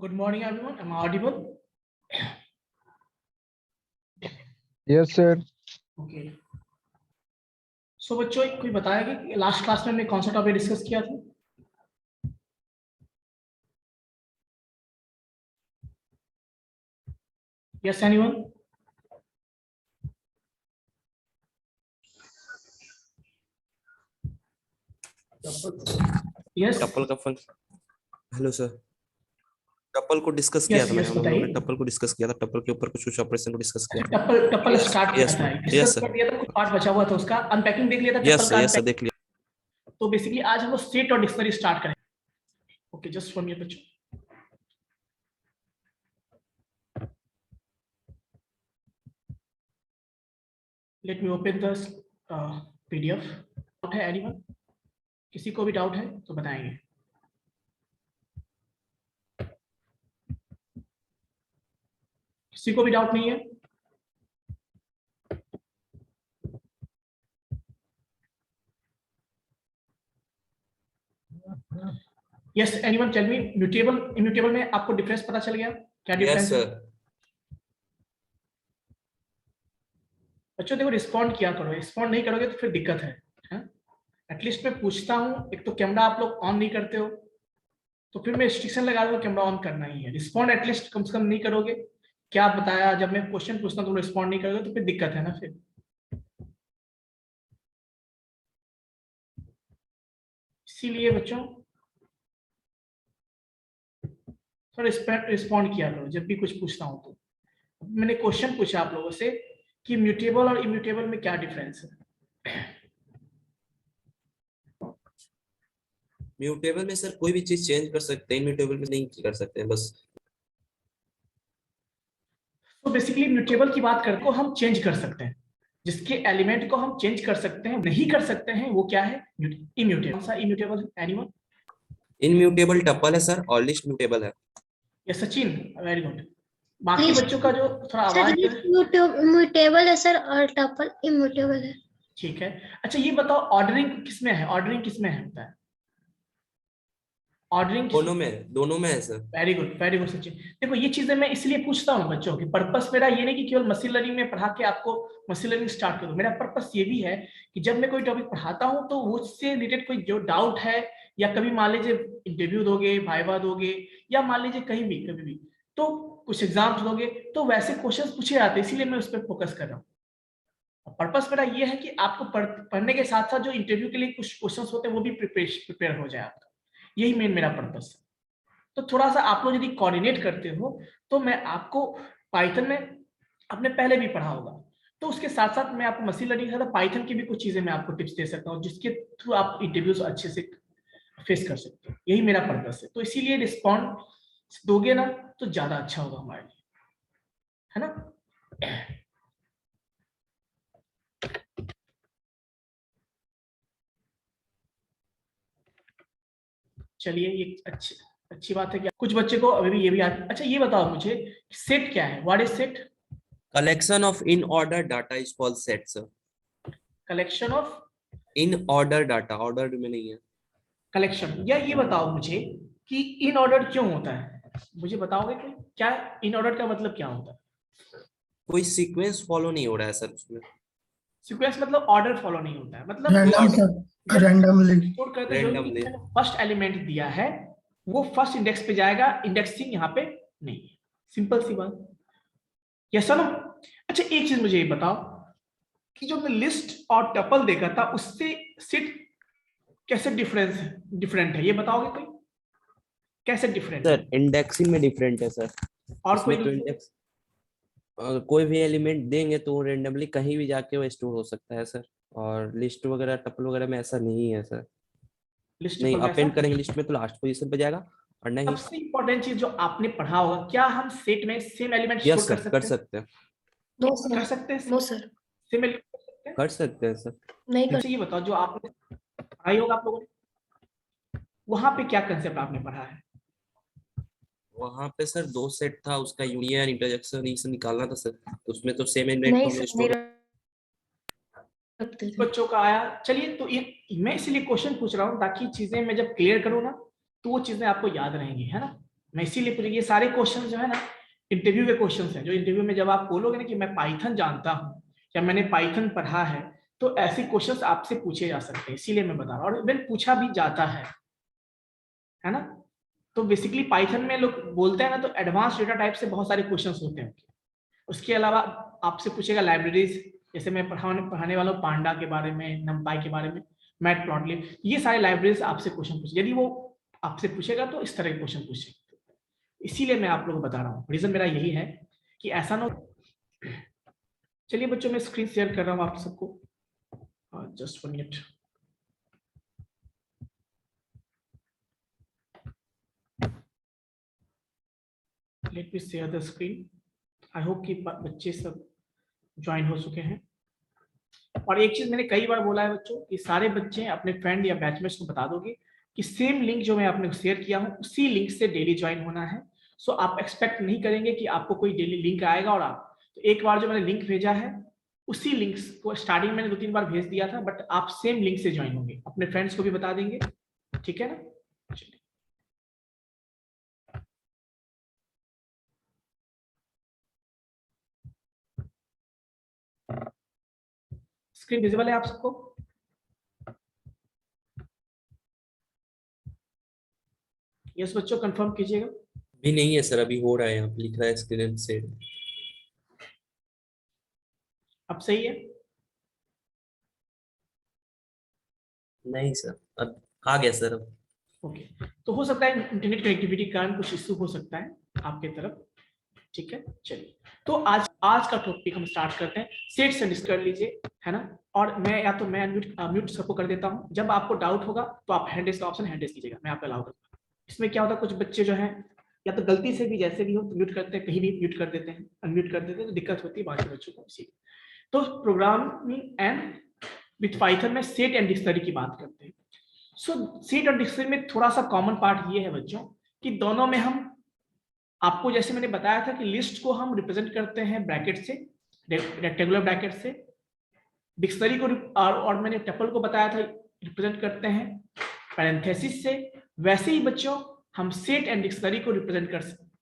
Good morning, everyone. Am I audible? Yes, sir. Okay. So बच्चों कोई बताया कि लास्ट क्लास में हमने कौन सा टॉपिक डिस्कस किया था? Yes, anyone? Yes. टपल का फंक्शन। हेलो सर, टपल को डिस्कस Yes, किया था। yes, हम लोगों ने बताइए। टपल को डिस्कस किया था। टपल के ऊपर कुछ ऑपरेशन को डिस्कस किया था। टपल स्टार्ट किया Yes, था, yes, डिस्कस sir. कर दिया था, कुछ पार्ट बचा हुआ था, उसका अनपैकिंग देख लिया था। यस टपल सर, का यस सर, unpacking। देख लिया। तो बेसिकली आज हम लोग सेट और डिक्शनरी स्टार्ट करेंगे। ओके, जस्ट फॉर मी बच्चों। Let me open the PDF. Doubt है एनीवन? किसी को भी डाउट है तो बताएंगे। किसी को भी डाउट नहीं है? Yes, anyone tell me, mutable immutable में आपको डिफरेंस पता चल गया? क्या डिफरेंस है? बच्चों देखो, रिस्पॉन्ड किया करो, रिस्पॉन्ड नहीं करोगे तो फिर दिक्कत है? एटलीस्ट मैं पूछता हूँ, एक तो कैमरा आप लोग ऑन नहीं करते हो, तो फिर मैं रिस्ट्रिक्शन लगा दूंगा कैमरा ऑन करना ही है। रिस्पॉन्ड एटलीस्ट कम से कम नहीं करोगे। क्या बताया, जब मैं क्वेश्चन पूछता हूँ तो रिस्पॉन्ड नहीं करोगे तो फिर दिक्कत है ना। फिर इसीलिए बच्चों थोड़ा रिस्पॉन्ड किया करो जब भी कुछ पूछता हूँ तो। मैंने क्वेश्चन पूछा आप लोगों से कि म्यूटेबल और इम्यूटेबल में क्या डिफरेंस है। म्यूटेबल में सर कोई भी चीज चेंज कर सकते हैं, इम्यूटेबल में नहीं कर सकते हैं बस। तो बेसिकली म्यूटेबल की बात करके हम चेंज कर सकते हैं, जिसके एलिमेंट को हम चेंज कर सकते हैं, नहीं कर सकते हैं वो क्या है? इम्यूटेबल। कौन सा इम्यूटेबल? एनीवन? इनम्यूटेबल टपल है सर, और लिस्ट म्यूटेबल है। ये सचिन, वेरी गुड। बाकी बच्चों का जो थोड़ा आवाज है, म्यूटेबल है सर और टपल इम्यूटेबल है। ठीक है। अच्छा ये बताओ, ऑर्डरिंग किसमें है? ऑर्डरिंग किसमें है होता है? ऑर्डरिंग दोनों में है सर। Very good Sachin. देखो ये चीजें मैं इसलिए पूछता हूँ बच्चों की, पर्पस मेरा ये नहीं कि केवल मशीन लर्निंग में पढ़ा के आपको मशीन लर्निंग स्टार्ट करूँ। मेरा पर्पस ये भी है कि जब मैं कोई टॉपिक पढ़ाता हूँ तो उससे रिलेटेड कोई जो डाउट है, या कभी मान लीजिए इंटरव्यू दोगे, वाइवा दोगे, या मान लीजिए कहीं भी कभी भी तो कुछ एग्जाम्स दोगे, तो वैसे क्वेश्चन पूछे जाते हैं, इसीलिए मैं उस पर फोकस कर रहा हूँ। पर्पस मेरा ये है कि आपको पढ़ने के साथ साथ जो इंटरव्यू के लिए कुछ क्वेश्चन होते हैं वो भी प्रिपेयर हो जाए आपका। यही मेन मेरा पर्पस है। तो थोड़ा सा आप लोग यदि कोऑर्डिनेट करते हो तो मैं आपको पाइथन में आपने पहले भी पढ़ा होगा, तो उसके साथ साथ मैं आपको मशीन लर्निंग के साथ पाइथन की भी कुछ चीजें मैं आपको टिप्स दे सकता हूँ, जिसके थ्रू आप इंटरव्यूज अच्छे से फेस कर सकते हो। यही मेरा पर्पस है। तो इसीलिए रिस्पॉन्ड दोगे ना तो ज्यादा अच्छा होगा हमारे लिए, है ना। चलिए, ये अच्छी बात है कि कुछ बच्चे को अभी भी ये भी अच्छा ये बताओ मुझे, सेट क्या है? What is set? Collection of in order data is called set sir. Collection of in order data, order में नहीं है। कलेक्शन। या ये बताओ मुझे कि इन ऑर्डर क्यों होता है? मुझे बताओगे कि क्या इन ऑर्डर का मतलब क्या होता है? कोई सीक्वेंस फॉलो नहीं हो रहा है सर उसमें। सीक्वेंस मतलब ऑर्डर फॉलो नहीं होता है, मतलब रैंडम सर, रैंडमली। स्टोर करते जो भी Randomly। फर्स्ट एलिमेंट दिया है वो फर्स्ट इंडेक्स पे जाएगा, इंडेक्सिंग यहाँ पे नहीं है। सिंपल सी बात। Yes sir. अच्छा एक चीज मुझे ये बताओ कि जो मैं लिस्ट और टपल देखा था उससे सेट कैसे डिफरेंट है, ये बताओगे कोई? कैसे डिफरेंट है? सर इंडेक्सिंग में डिफरेंट है सर। और कोई इसमें तो इंडेक्स कोई भी एलिमेंट देंगे तो वो रेंडमली कहीं भी जाके वो स्टोर हो सकता है सर। और लिस्ट वगैरह टपल वगैरह में ऐसा नहीं है सर। लिस्ट नहीं, पर अपेंड करेंगे लिस्ट में तो लास्ट पोजीशन पे जाएगा, और नहीं। सबसे इंपॉर्टेंट चीज जो आपने पढ़ा होगा, क्या हम सेट में सेम एलिमेंट स्टोर यस कर सर, सकते कर हैं? सकते हैं। नो कर सर, सकते हैं? नो सर, सेम एलिमेंट कर सकते हैं? कर सकते हैं सर। नहीं कर। अच्छा ये बताओ, जो आपने पढ़ाई होगा आप लोगों ने, वहां पे क्या कंसेप्ट आपने पढ़ा है? वहां पे सर दो सेट था, उसका यूनियन इंटरजेक्शन ये सब निकालना था सर। तो उसमें तो सेम एलिमेंट नहीं को हम सर, नहीं स्टोर। रखते थे। बच्चों का आया। चलिए, तो मैं इसलिए क्वेश्चन पूछ रहा हूँ ताकि चीजें मैं जब क्लियर करूँ ना तो वो चीजें आपको याद रहेंगी, है ना। मैं इसीलिए पूछे, ये सारे क्वेश्चन जो है ना इंटरव्यू के क्वेश्चन हैं, जो इंटरव्यू में जब आप बोलोगे ना कि मैं पाइथन जानता हूँ या मैंने पाइथन पढ़ा है, तो ऐसे क्वेश्चंस आपसे पूछे जा सकते हैं, इसीलिए मैं बता रहा हूँ, और इवन पूछा भी जाता है ना। तो बेसिकली पाइथन में लोग बोलते हैं ना, तो एडवांस डेटा टाइप से बहुत सारे क्वेश्चंस होते हैं। उसके अलावा आपसे पूछेगा लाइब्रेरीज, जैसे मैं पढ़ाने वाला हूँ पांडा के बारे में, नंपाई के बारे में, मैटप्लॉटलिब, ये सारे लाइब्रेरीज आपसे क्वेश्चन पूछे, यदि वो आपसे पूछेगा तो इस तरह के क्वेश्चन पूछेगा। इसीलिए मैं आप लोगों को बता रहा हूँ, रीजन मेरा यही है कि ऐसा ना। चलिए बच्चों, मैं स्क्रीन शेयर कर रहा हूँ आप सबको, just 1 minute. Let me share the screen. I hope कि बच्चे सब ज्वाइन हो चुके हैं। और एक चीज मैंने कई बार बोला है बच्चों, कि सारे बच्चे अपने फ्रेंड या बैचमेट्स को बता दोगे कि सेम लिंक जो मैं आपने शेयर किया हूँ उसी लिंक से डेली ज्वाइन होना है। सो आप एक्सपेक्ट नहीं करेंगे कि आपको कोई डेली लिंक आएगा और आप, तो एक बार जो मैंने लिंक भेजा है उसी लिंक को स्टार्टिंग मैंने 2-3 बार भेज दिया था, बट आप सेम लिंक से ज्वाइन होंगे, अपने फ्रेंड्स को भी बता देंगे, ठीक है ना। स्क्रीन विजिबल है आप सबको? यस बच्चों, कंफर्म कीजिएगा। भी नहीं है सर, अभी हो रहा है, यहाँ पे लिख रहा है स्क्रीन से। अब सही है? नहीं सर, अब आ गया सर अब। ओके, तो हो सकता है इंटरनेट कनेक्टिविटी के कारण कुछ इश्यू हो सकता है आपके तरफ, ठीक है। चलिए, तो आज का टॉपिक हम स्टार्ट करते हैं। सेट से डिस्कस कर लीजिए, है ना। और मैं या तो मैं म्यूट सबको कर देता हूं, जब आपको डाउट होगा तो आप हैंड रेज का ऑप्शन हैंड रेज कीजिएगा, मैं आपको अलाउ करूंगा। इसमें क्या होता है, कुछ बच्चे जो हैं या तो गलती से भी जैसे भी हो तो म्यूट करते हैं, कहीं भी म्यूट कर देते हैं, अनम्यूट कर देते हैं, तो दिक्कत होती है बाकी बच्चों को। इसी तो प्रोग्रामिंग एंड विथ पाइथन में सेट एंड डिक्शनरी की बात करते हैं। सो सेट और डिक्शनरी में थोड़ा सा कॉमन पार्ट ये है बच्चों कि दोनों में हम, आपको जैसे मैंने बताया था कि लिस्ट को हम रिप्रेजेंट करते हैं ब्रैकेट से, रेक्टेंगुलर ब्रैकेट से, डिक्शनरी को और मैंने टपल को बताया था रिप्रेजेंट करते हैं पैरेंथेसिस से। वैसे ही बच्चों हम सेट एंड डिक्शनरी को रिप्रेजेंट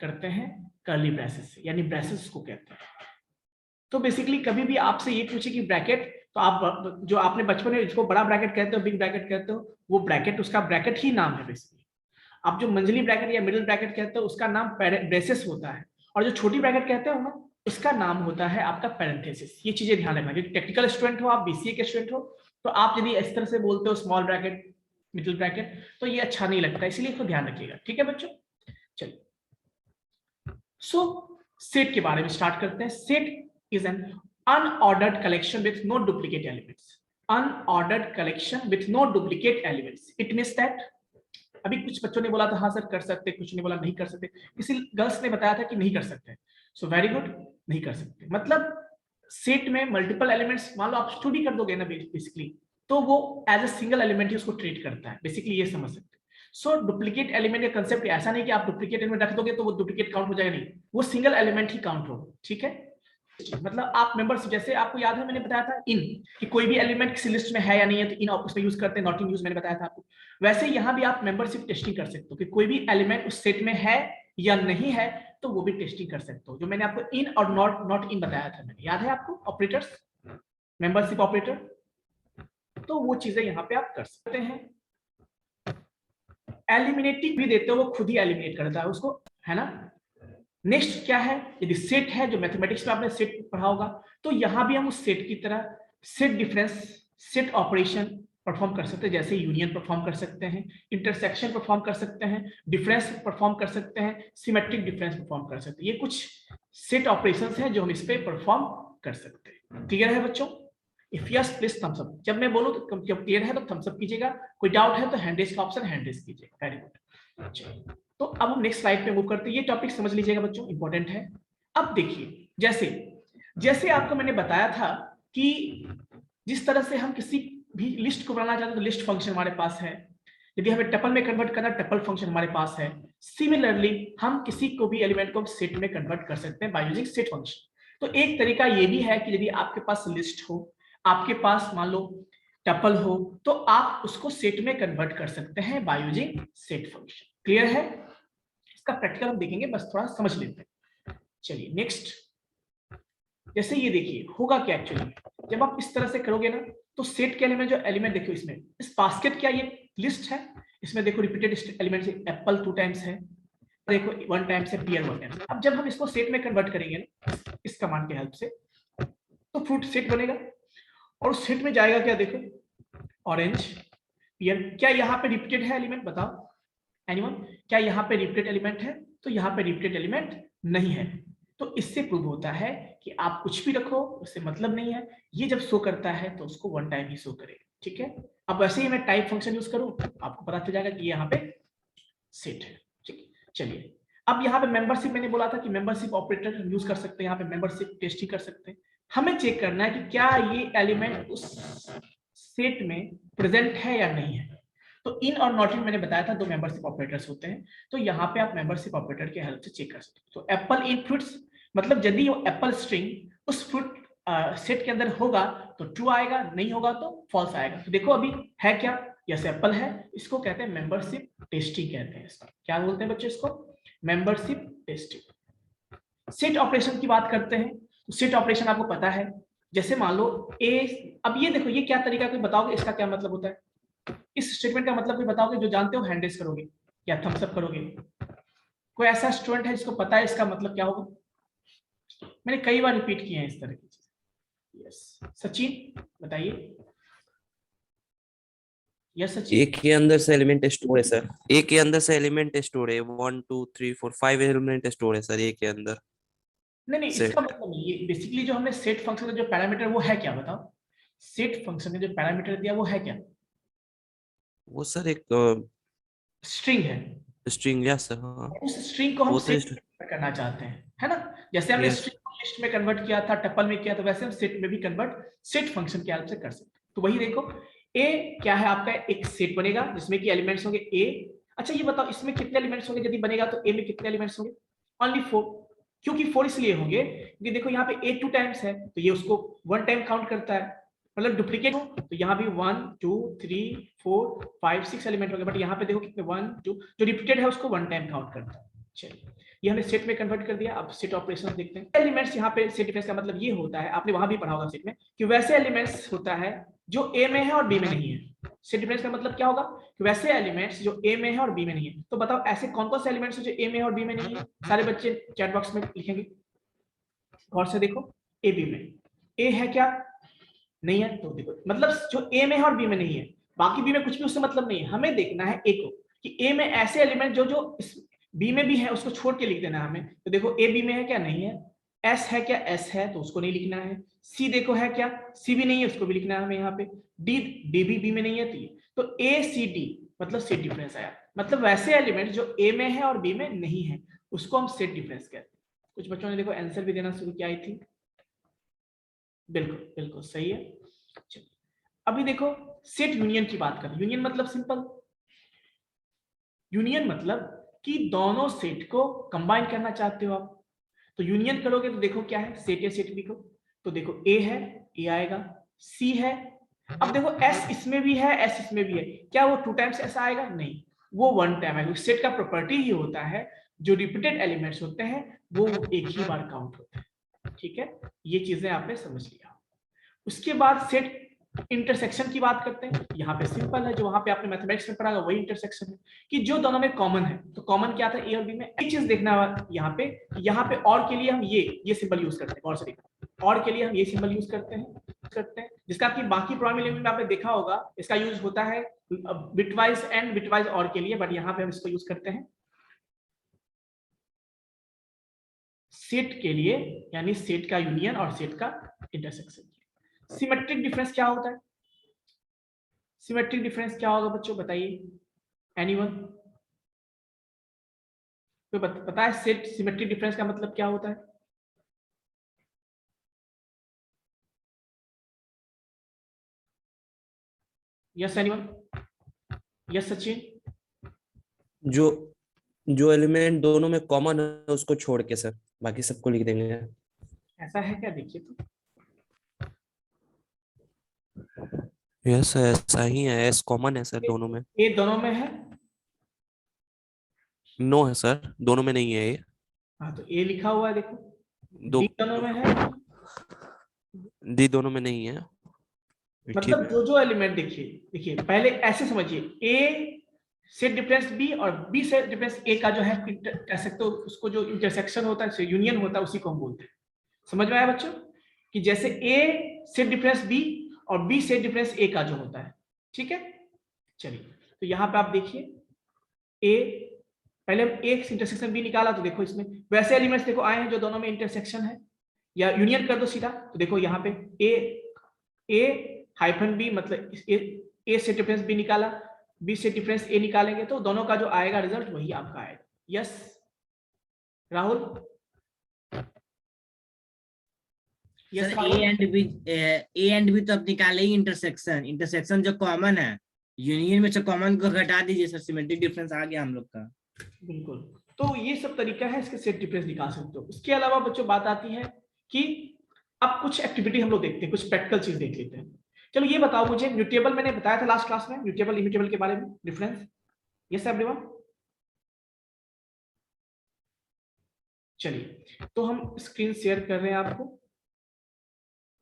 करते हैं कर्ली ब्रेसेस से, यानी ब्रेसेस को कहते हैं। तो बेसिकली कभी भी आपसे ये पूछे कि ब्रैकेट, तो आप जो आपने बचपन में इसको बड़ा ब्रैकेट कहते हो, बिग ब्रैकेट कहते हो, वो ब्रैकेट उसका ब्रैकेट ही नाम है बेसिकली। आप जो मंजली ब्रैकेट या मिडिल ब्रैकेट कहते हो उसका नाम ब्रेसेस होता है, और जो छोटी ब्रैकेट कहते हो ना उसका नाम होता है आपका पैरेंथेसिस। ये चीजें ध्यान रखना, क्योंकि टेक्निकल स्टूडेंट हो आप, बीसीए के स्टूडेंट हो, तो आप यदि इस तरह से बोलते हो स्मॉल ब्रैकेट, मिडिल ब्रैकेट, तो ये अच्छा नहीं लगता, इसलिए इसको ध्यान रखिएगा, ठीक है बच्चों। चलिए, सो सेट के बारे में स्टार्ट करते हैं। Set is an unordered collection with no duplicate elements. Unordered collection with no duplicate elements, it means that, अभी कुछ बच्चों ने बोला था हाँ सर कर सकते, कुछ ने बोला नहीं कर सकते, किसी गर्ल्स ने बताया था कि नहीं कर सकते। सो वेरी गुड, नहीं कर सकते मतलब सेट में मल्टीपल एलिमेंट्स, मान लो आप स्टडी कर दोगे ना बेसिकली, तो वो एज ए सिंगल एलिमेंट ही उसको ट्रीट करता है, बेसिकली ये समझ सकते हैं। सो डुप्लीकेट एलिमेंट का कंसेप्ट ऐसा नहीं कि आप डुप्लीकेट एलिमेंट रख दोगे तो वो डुप्लीकेट काउंट हो जाएगा, नहीं, वो सिंगल एलिमेंट ही काउंट होगा, ठीक है। मतलब आप मेंबर्स, जैसे आपको याद है मैंने बताया था इन, कि कोई भी एलिमेंट किसी लिस्ट में है या नहीं है तो इन उसमें यूज करते हैं, नॉट इन यूज मैंने बताया था आपको। वैसे यहाँ भी आप मेंबरशिप टेस्टिंग कर सकते हो कि कोई भी एलिमेंट उस सेट में है या नहीं है, तो वो भी टेस्टिंग कर सकते हो, जो मैंने आपको इन और नॉट इन बताया था, मैंने, याद है आपको ऑपरेटर्स, मेंबरशिप ऑपरेटर, तो वो चीजें यहाँ पे आप कर सकते हैं। एलिमिनेटिंग भी देते हो, वो खुद ही एलिमिनेट करता है उसको, है ना। नेक्स्ट क्या है, यदि सेट है, जो मैथमेटिक्स में आपने सेट पढ़ा होगा, तो यहां भी हम उस सेट की तरह set difference, set operation perform कर सकते हैं, जैसे यूनियन परफॉर्म कर सकते हैं, इंटरसेक्शन परफॉर्म कर सकते हैं, डिफरेंस परफॉर्म कर सकते हैं, सिमेट्रिक डिफरेंस परफॉर्म कर सकते हैं। ये कुछ सेट ऑपरेशंस हैं जो हम इस पे परफॉर्म कर सकते हैं। क्लियर है बच्चों? If yes please thumbs up, जब मैं बोलूं तो जब क्लियर है तो थम्स अप कीजिएगा, कोई डाउट है तो हैंड रेज का ऑप्शन हैंड रेज कीजिएगा। Very good. तो अब हम नेक्स्ट स्लाइड पे मूव करते हैं। ये टॉपिक समझ लीजिएगा बच्चों, इंपॉर्टेंट है। अब देखिए, जैसे आपको मैंने बताया था कि जिस तरह से हम किसी भी लिस्ट को बनाना चाहते हैं तो लिस्ट फंक्शन हमारे पास है, यदि हमें टपल में कन्वर्ट करना टपल फंक्शन हमारे पास है। सिमिलरली हम किसी को भी एलिमेंट को सेट में कन्वर्ट कर सकते हैं बाय यूजिंग सेट फंक्शन। तो एक तरीका ये भी है कि यदि आपके पास लिस्ट हो, आपके पास मान लो टपल हो, तो आप उसको सेट में कन्वर्ट कर सकते हैं by using set function. Clear है? इसका प्रैक्टिकल हम देखेंगे, बस थोड़ा समझ लेते हैं। चलिए नेक्स्ट, जैसे ये देखिए होगा क्या एक्चुअली, जब आप इस तरह से करोगे ना, तो सेट के एलिमेंट, जो एलिमेंट देखो इसमें, इस बास्केट क्या ये लिस्ट है, इसमें देखो रिपीटेड एलिमेंट्स, एप्पल 2 टाइम्स है, देखो 1 टाइम्स है, पियर 1 टाइम्स। अब जब हम इसको सेट में कन्वर्ट करेंगे ना इस कमांड के हेल्प से, तो फ्रूट सेट बनेगा, और उस सेट में जाएगा क्या, देखो ऑरेंज, पियर। क्या यहाँ पे रिपीटेड है एलिमेंट, बताओ एनीवन, क्या यहाँ पे रिपीटेड एलिमेंट है? तो यहाँ पे रिपीटेड एलिमेंट नहीं है। तो इससे प्रूव होता है कि आप कुछ भी रखो उससे मतलब नहीं है, ये जब शो करता है तो उसको 1 टाइम ही शो करेगा, ठीक है। अब वैसे ही मैं टाइप फंक्शन यूज करूं, आपको पता चल जाएगा कि ये यहाँ पे सेट है, ठीक है। चलिए अब यहाँ पे मेंबरशिप, मैंने बोला था कि मेंबरशिप ऑपरेटर यूज कर सकते हैं, यहाँ पे मेंबरशिप टेस्टिंग कर सकते हैं। हमें चेक करना है कि क्या ये एलिमेंट उस सेट में प्रेजेंट है या नहीं है। तो इन और नॉट इन मैंने बताया था 2 मेंबरशिप ऑपरेटर्स होते हैं, तो यहाँ पे आप मेंबरशिप ऑपरेटर के हेल्प से चेक कर सकते हो। तो एप्पल इन फ्रूट्स, मतलब यदि वो एप्पल स्ट्रिंग उस फ्रूट सेट के अंदर होगा तो ट्रू आएगा, नहीं होगा तो फॉल्स आएगा। तो देखो अभी है क्या, यस एप्पल है, इसको कहते हैं मेंबरशिप टेस्टिंग कहते हैं। इसका क्या बोलते हैं बच्चे, इसको मेंबरशिप टेस्टिंग। सेट ऑपरेशन की बात करते हैं, तो सेट ऑपरेशन आपको पता है, जैसे मान लो ए, अब ये देखो ये क्या तरीका, कोई बताओगे इसका क्या मतलब होता है? इस स्टेटमेंट का मतलब कोई बताओगे, जो जानते हो हैंड रेज करोगे या थम्स अप करोगे। कोई ऐसा स्टूडेंट है जिसको पता है इसका मतलब क्या होगा? मैंने कई बार रिपीट किए हैं इस तरह की चीजें। यस सचिन बताइए। यस सचिन। ए के अंदर से एलिमेंट स्टोर है सर, ए के अंदर से एलिमेंट स्टोर है, 1 2 3 4 5 एलिमेंट स्टोर है सर ए के अंदर। नहीं नहीं, इसका मतलब नहीं, ये बेसिकली जो हमने सेट फंक्शन का जो पैरामीटर वो है क्या, बताओ। सेट फंक्शन ने जो पैरामीटर दिया वो है क्या? वो सर एक स्ट्रिंग है। स्ट्रिंग, या सर हाँ। उस स्ट्रिंग को हम वो तो सेट में करना चाहते हैं, है ना। जैसे हमने यस स्ट्रिंग को लिस्ट में कन्वर्ट किया था, टपल में किया, तो वैसे हम सेट में भी कन्वर्ट सेट फंक्शन के हेल्प से कर सकते हैं। तो वही देखो, ए क्या है आपका, एक सेट बनेगा जिसमें कि एलिमेंट्स होंगे ए। अच्छा ये बताओ इसमें कितने एलिमेंट्स होंगे, यदि बनेगा तो ए में कितने एलिमेंट्स होंगे? ओनली 4। क्योंकि 4 इसलिए होंगे क्योंकि देखो यहाँ पे ए 2 टाइम्स है, तो ये उसको 1 टाइम काउंट करता है, मतलब डुप्लीकेट हो तो यहाँ भी 1 2 3 4 5 6 एलिमेंट होंगे, बट यहाँ पे देखो कितने 1 2, जो रिपीटेड है उसको 1 टाइम काउंट करता है। चलिए ये हमने सेट में कन्वर्ट कर दिया। अब सेट ऑपरेशन देखते हैं। एलिमेंट्स यहाँ पे सेट डिफरेंस का मतलब ये होता है, आपने वहां भी पढ़ा होगा सेट में, कि वैसे एलिमेंट्स होता है जो ए में है और बी में नहीं है। सेट डिफरेंस का मतलब क्या होगा, कि वैसे एलिमेंट्स जो ए में है और बी में नहीं है। तो बताओ ऐसे कौन कौन से एलिमेंट्स है जो ए में है और बी में नहीं है? सारे बच्चे चैट बॉक्स में लिखेंगे, गौर से देखो। ए बी में ए है क्या, नहीं है, तो देखो मतलब जो ए में है और बी में नहीं है, बाकी बी में कुछ भी उससे मतलब नहीं है। हमें देखना है ए को, कि ए में ऐसे एलिमेंट जो जो इस बी में भी है उसको छोड़ के लिख देना है हमें। तो देखो ए बी में है क्या, नहीं है। एस है क्या, एस है, तो उसको नहीं लिखना है। सी देखो है क्या, सी भी नहीं है, उसको भी लिखना है हमें यहाँ पे। डी डी भी बी में नहीं है, तो ए सी डी मतलब सेट डिफरेंस आया। मतलब वैसे एलिमेंट जो ए में है और बी में नहीं है उसको हम सेट डिफरेंस कहते हैं। कुछ बच्चों ने देखो आंसर भी देना शुरू किया, आई थी। बिल्कुल बिल्कुल सही है। अभी देखो सेट यूनियन की बात करें। यूनियन मतलब सिंपल, यूनियन मतलब कि दोनों सेट को कंबाइन करना चाहते हो आप। तो यूनियन करोगे तो देखो क्या है, सेट ए सेट बी को। तो देखो ए है, ए आएगा, सी है, अब देखो एस इसमें भी है, एस इसमें भी है, क्या वो 2 टाइम्स ऐसा आएगा? नहीं, वो 1 टाइम आएगा। सेट का प्रॉपर्टी ही होता है जो रिपीटेड एलिमेंट्स होते हैं वो एक ही बार काउंट होते हैं, ठीक है। ये चीजें आपने समझ लिया। उसके बाद सेट इंटरसेक्शन की बात करते हैं। यहाँ पे सिंपल है, जो वहां पे आपने मैथमेटिक्स में पढ़ा वही इंटरसेक्शन है, कि जो दोनों में कॉमन है। तो कॉमन क्या था ए और बी में, एक चीज देखना यहाँ पे और के लिए हम ये सिंबल यूज करते हैं, और से देखना, और के लिए हम ये सिंबल यूज करते हैं, जिसका कि बाकी प्रोग्रामिंग लैंग्वेज में आपने देखा होगा, इसका यूज होता है बिटवाइज एंड बिटवाइज और के लिए, बट यहाँ पे हम इसको यूज करते हैं सेट के लिए, यानी सेट का यूनियन और सेट का इंटरसेक्शन। सिमेट्रिक डिफरेंस क्या होता है? सिमेट्रिक डिफरेंस क्या होगा बच्चों, बताइए एनीवन? तो पता है सेट सिमेट्रिक डिफरेंस का मतलब क्या होता है? Yes anyone? यस सचिन? जो जो एलिमेंट दोनों में कॉमन है उसको छोड़ के सर बाकी सबको लिख देंगे। ऐसा है क्या, देखिए तो। यस ऐसा ही है, एस कॉमन है सर दोनों में। ए दोनों में है, नो है सर, दोनों में नहीं है ये। हाँ तो ए लिखा हुआ है देखो, दो, डी दोनों में है। डी दोनों में नहीं है। ठीक। मतलब जो एलिमेंट देखिए, देखिए पहले ऐसे समझिए, ए से डिफरेंस बी और बी से डिफरेंस ए का जो है कह सकते हो, उसको जो इंटरसेक्शन होता है, यूनियन होता है, उसी को हम बोलते हैं। समझ में आया बच्चों? कि जैसे ए से डिफरेंस बी और बी से डिफरेंस ए का जो होता है, ठीक है। चलिए, तो यहाँ पे आप देखिए, ए पहले हम ए से इंटरसेक्शन बी निकाला, तो देखो इसमें वैसे एलिमेंट्स देखो आए हैं जो दोनों में इंटरसेक्शन है, या यूनियन कर दो सीधा, तो देखो यहाँ पे ए हाइफन बी, मतलब ए से डिफरेंस बी निकाला, बी से डिफरेंस ए निकालेंगे, तो दोनों का जो आएगा रिजल्ट वही आपका आएगा। Yes Rahul? Yes sir A and B तो अब निकाले ही इंटरसेक्शन, इंटरसेक्शन जो कॉमन है, यूनियन में से कॉमन को घटा दीजिए सर, सिमेट्रिक डिफरेंस आ गया हम लोग का। बिल्कुल, तो ये सब तरीका है इसके सेट डिफरेंस निकाल सकते हो। उसके अलावा बच्चों बात आती है कि अब कुछ एक्टिविटी हम लोग देखते हैं, कुछ प्रैक्टिकल चीज देख लेते हैं। चलो ये बताओ मुझे, म्यूटेबल मैंने बताया था लास्ट क्लास में, म्यूटेबल इम्यूटेबल के बारे में डिफरेंस। Yes everyone? चलिए, तो हम स्क्रीन शेयर कर रहे हैं आपको,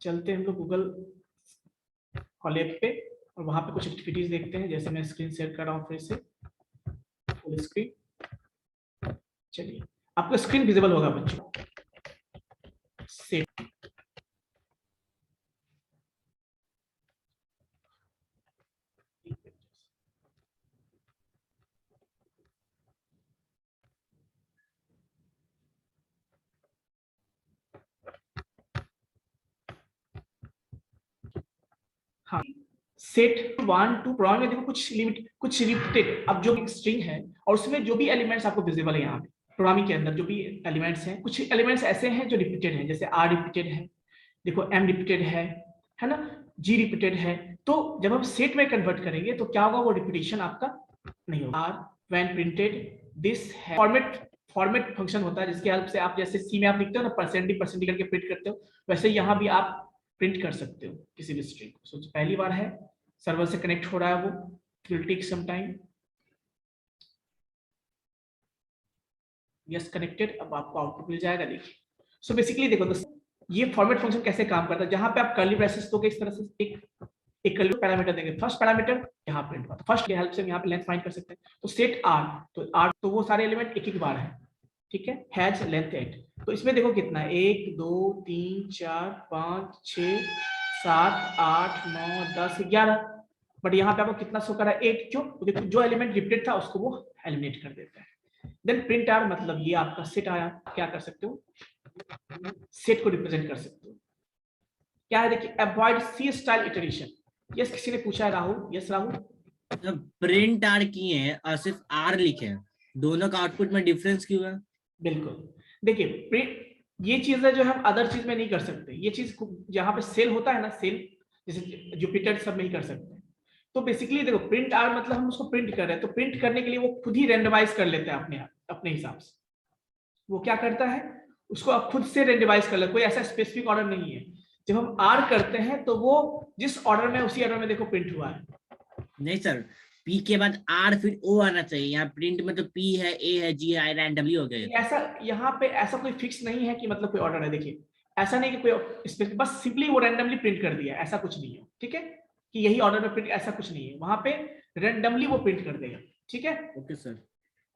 चलते हैं हम लोग गूगल कॉलेब पे और वहां पे कुछ एक्टिविटीज देखते हैं। जैसे मैं स्क्रीन शेयर कर रहा हूँ फिर से फुल स्क्रीन। चलिए, आपका स्क्रीन विजिबल होगा बच्चों। सेट हाँ, सेट 1 2 प्रोग्राम में देखो कुछ लिमिट, कुछ रिपीटेड, अब जो स्ट्रिंग है और उसमें जो भी एलिमेंट्स आपको विजिबल है यहाँ पे प्रोग्रामिंग के अंदर, जो भी एलिमेंट्स हैं, कुछ एलिमेंट्स ऐसे हैं जो रिपीटेड हैं, जैसे आर रिपीटेड है, देखो एम रिपीटेड है ना, जी रिपीटेड है। तो जब हम सेट में कन्वर्ट करेंगे तो क्या होगा, वो रिपीटेशन आपका नहीं होगा। आर व्हेन प्रिंटेड दिस है, फॉर्मेट फंक्शन होता है जिसकी हेल्प से आप, जैसे सी में आप लिखते हो ना परसेंट करके प्रिंट करते हो, वैसे यहाँ भी आप प्रिंट कर सकते हो किसी भी स्ट्रिंग को। सोचिए पहली बार है, सर्वर से कनेक्ट हो रहा है, वो will take some time. Yes connected, अब आपको आउटपुट मिल जाएगा। देखिए सो बेसिकली देखो दोस्तों, ये फॉर्मेट फंक्शन कैसे काम करता है, जहां पे आप कर्ली ब्रेसेस दोगे इस तरह से, एक कर्ली पैरामीटर देंगे, फर्स्ट पैरामीटर यहाँ प्रिंट हुआ, फर्स्ट की हेल्प से हम यहाँ पे लेंथ फाइंड कर सकते हैं। तो सेट आर, तो आर तो वो सारे एलिमेंट एक एक बार है, ठीक है, हैज लेंथ 8। तो इसमें देखो कितना है, 1 2 3 4 5 6 7 8 9 10 11, बट यहाँ पे आपको कितना शो कर रहा है, 8। क्यों? तो देखो जो एलिमेंट रिपीटेड था उसको वो एलिमिनेट कर देता है। देन प्रिंट आर, मतलब ये आपका सेट आया, क्या कर सकते हो, सेट को रिप्रेजेंट कर सकते हो। क्या है देखिए, अवॉइड सी स्टाइल इटरेशन। यस किसी ने पूछा है, राहुल? यस राहुल? जब प्रिंट आर किए हैं और सिर्फ आर लिखे हैं, दोनों का आउटपुट में डिफरेंस क्यों है? बिल्कुल, देखिए ये चीजें जो हम अदर चीज में नहीं कर सकते, ये चीज जहां पे सेल होता है ना, सेल जैसे जुपिटर सब में ही कर सकते हैं। तो बेसिकली देखो प्रिंट आर मतलब हम उसको प्रिंट कर रहे हैं, तो प्रिंट करने के लिए वो खुद ही रेंडमाइज कर लेता है अपने हिसाब से। वो क्या करता है, उसको आप खुद से रेंडमाइज कर ले, कोई ऐसा स्पेसिफिक ऑर्डर नहीं है। जब हम आर करते हैं तो वो जिस ऑर्डर में, उसी ऑर्डर में देखो प्रिंट हुआ है। नहीं सर, पी के बाद आर फिर ओ आना चाहिए, यहाँ प्रिंट में तो पी है, ए है, जी है, रैंडमली हो गया। ऐसा यहाँ पे ऐसा कोई फिक्स नहीं है कि मतलब कोई ऑर्डर है। देखिए ऐसा नहीं कि कोई बस सिंपली वो रैंडमली प्रिंट कर दिया, ऐसा कुछ नहीं है, ठीक है, कि यही ऑर्डर में प्रिंट, ऐसा कुछ नहीं है। वहां पे रैंडमली वो प्रिंट कर देगा, ठीक है। Okay sir.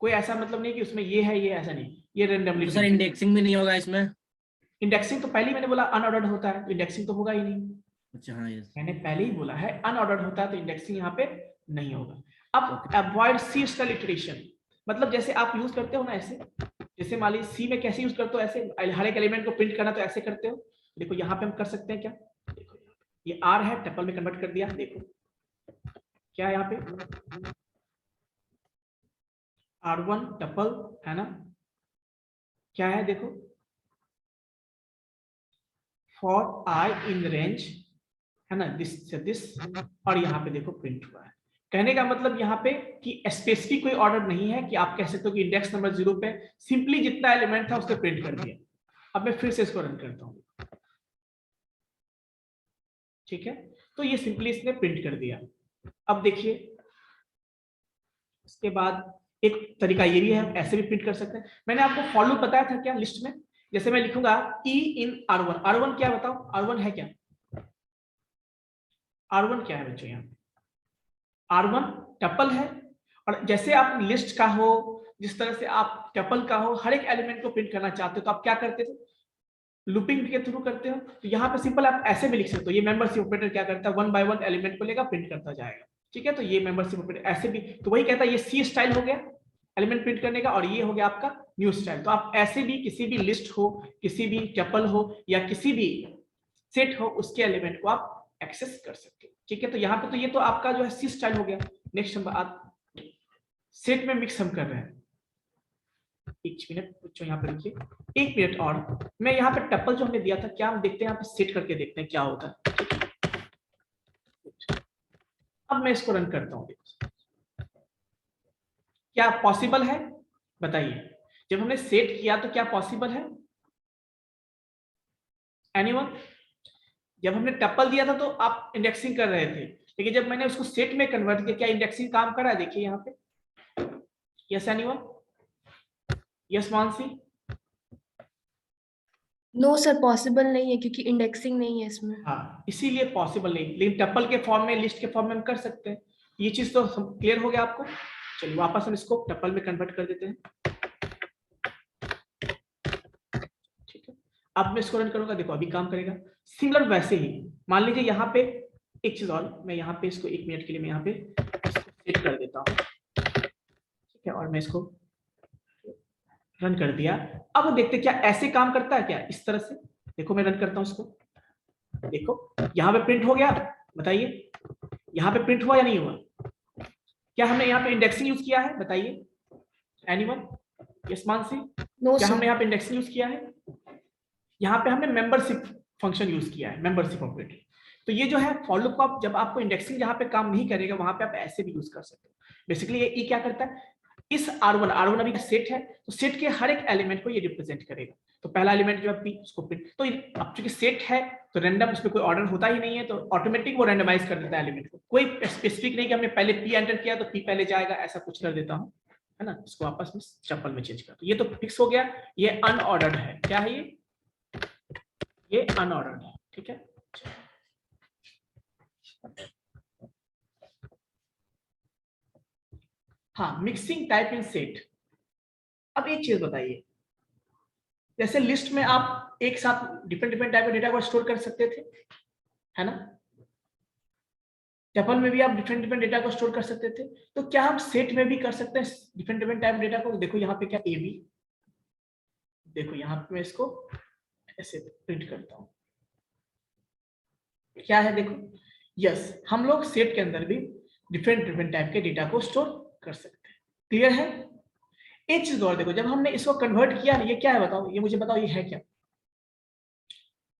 कोई ऐसा मतलब नहीं कि उसमें ये है ये, ऐसा नहीं, ये रैंडमली। तो सर इंडेक्सिंग भी नहीं होगा इसमें? इंडेक्सिंग तो पहले ही मैंने बोला अनऑर्डर्ड होता है, तो इंडेक्सिंग तो होगा ही नहीं। अच्छा हाँ यस, मैंने पहले ही बोला है अनऑर्डर्ड होता है, तो इंडेक्सिंग यहाँ पे नहीं होगा। अब अवॉइड सी स्टाइल इटरेशन, मतलब जैसे आप यूज करते हो ना ऐसे, जैसे मान लीजिए सी में कैसे यूज करते हो, ऐसे हर एक एलिमेंट को प्रिंट करना तो ऐसे करते हो। देखो यहाँ पे हम कर सकते हैं क्या, देखो ये आर है, टपल में कन्वर्ट कर दिया। देखो क्या है यहाँ पे, R1 टपल है ना, क्या है देखो, फॉर आई इन रेंज है ना, दिस से दिस, और यहाँ पे देखो प्रिंट हुआ है। कहने का मतलब यहाँ पे कि स्पेसिफिक कोई ऑर्डर नहीं है कि आप कह सकते हो कि इंडेक्स नंबर 0 पे सिंपली जितना एलिमेंट था उसको प्रिंट कर दिया। अब मैं फिर से इसको रन करता हूँ, ठीक है, तो ये सिंपली इसने प्रिंट कर दिया। अब देखिए इसके बाद एक तरीका ये भी है, हम ऐसे भी प्रिंट कर सकते हैं। मैंने आपको फॉर लूप बताया था क्या लिस्ट में, जैसे मैं लिखूंगा ई इन R1, R1 क्या बताओ, R1 है क्या, R1 क्या है बच्चों, यहाँ R1 टपल है। और जैसे आप लिस्ट का हो, जिस तरह से आप टपल का हो, हर एक एलिमेंट को प्रिंट करना चाहते हो तो आप क्या करते थे, लूपिंग के थ्रू करते हो। तो यहाँ पे सिंपल आप ऐसे भी लिख सकते हो, ये मेंबरशिप ऑपरेटर क्या करता है, 1 बाय 1 एलिमेंट को लेकर प्रिंट करता जाएगा, ठीक है। तो ये मेंबरशिप ऑपरेटर ऐसे भी, तो वही कहता है ये सी स्टाइल हो गया एलिमेंट प्रिंट करने का, और ये हो गया आपका न्यू स्टाइल। तो आप ऐसे भी किसी भी लिस्ट हो, किसी भी टपल हो, या किसी भी सेट हो, उसके एलिमेंट को आप एक्सेस कर सकते हो, ठीक है। तो यहाँ पे तो ये तो आपका जो है सी स्टाइल हो गया। नेक्स्ट हम आप सेट में मिक्स हम कर रहे हैं, एक मिनट बच्चों यहाँ पे रुकिए, एक मिनट और। मैं यहाँ पे टपल जो हमने दिया था, क्या हम देखते हैं यहाँ पे सेट करके देखते हैं क्या होता है। अब मैं इसको रन करता हूँ, क्या पॉसिबल है बताइए, जब हमने सेट किया तो क्या पॉसिबल है, एनीवन? जब हमने टपल दिया था तो आप इंडेक्सिंग कर रहे थे, लेकिन जब मैंने उसको सेट में कन्वर्ट किया, क्या इंडेक्सिंग काम कर रहा है, देखिए यहाँ पे, yes anyone, yes Mansi? No sir, possible नहीं है क्योंकि इंडेक्सिंग नहीं है इसमें। हाँ, इसीलिए पॉसिबल नहीं, लेकिन टपल के फॉर्म में, लिस्ट के फॉर्म में हम कर सकते हैं। ये चीज तो क्लियर हो गया आपको। चलिए वापस हम इसको टपल में कन्वर्ट कर देते हैं, ठीक है। अब मैं इसको रन करूंगा, देखो अभी काम करेगा सिमिलर वैसे ही। मान लीजिए यहाँ पे एक चीज और, मैं यहाँ पे इसको 1 मिनट के लिए मैं यहाँ पे सेट कर देता हूँ, ठीक है, और मैं इसको रन कर दिया। अब देखते क्या ऐसे काम करता है क्या, इस तरह से। देखो मैं रन करता हूँ इसको, देखो यहाँ पे प्रिंट हो गया, बताइए यहाँ पे प्रिंट हुआ या नहीं हुआ? क्या हमने यहाँ पे इंडेक्सिंग यूज किया है, बताइए एनीवन? यस मानसी? नो क्या हमने सर। यहाँ पे इंडेक्सिंग यूज किया है? यहाँ पे हमने मेंबरशिप फंक्शन यूज किया है, मेंबरशिप ऑपरेटर। तो ये जो है फॉर लूप आप, जब आपको इंडेक्सिंग जहाँ पे काम नहीं करेगा, वहां पे आप ऐसे भी यूज कर सकते हो। बेसिकली ये क्या करता है, इस R1 अभी सेट है, तो सेट के हर एक एलिमेंट को ये रिप्रेजेंट करेगा। तो पहला एलिमेंट जो है P, उसको प्रिंट, तो अब चूंकि सेट है तो रैंडम, उसमें कोई ऑर्डर होता ही नहीं है, तो ऑटोमेटिक वो रैंडमाइज कर देता है एलिमेंट को। कोई स्पेसिफिक नहीं कि हमने पहले P एंटर किया तो P पहले जाएगा, ऐसा कुछ कर देता हूँ, है ना। इसको वापस में टपल में चेंज कर, तो ये तो फिक्स हो गया। ये अनऑर्डर्ड है, क्या है ये अनऑर्डर्ड है, ठीक है। हाँ, मिक्सिंग टाइप इन सेट। अब एक चीज बताइए, जैसे लिस्ट में आप एक साथ डिफरेंट टाइप का डेटा को स्टोर कर सकते थे, है ना। टपल में भी आप डिफरेंट डेटा को स्टोर कर सकते थे, तो क्या हम सेट में भी कर सकते हैं डिफरेंट टाइप डेटा को? देखो यहाँ पे क्या ए बी, देखो यहाँ पे मैं इसको ऐसे प्रिंट करता हूँ, क्या है देखो, यस, हम लोग सेट के अंदर भी डिफरेंट टाइप के डेटा को स्टोर कर सकते हैं। क्लियर है? एक चीज और देखो, जब हमने इसको कन्वर्ट किया, ये क्या है बताओ, ये मुझे बताओ, ये है क्या?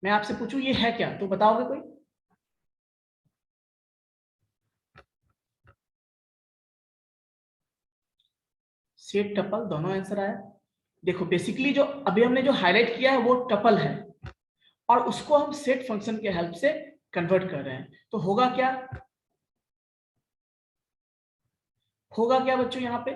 मैं आपसे पूछूं ये है क्या, तो बताओगे कोई? सेट टपल दोनों आंसर आया। देखो बेसिकली जो अभी हमने जो हाईलाइट किया है वो टपल है, और उसको हम सेट फंक्शन के हेल्प से कन्वर्ट कर रहे हैं। तो होगा क्या, होगा क्या बच्चों यहाँ पे,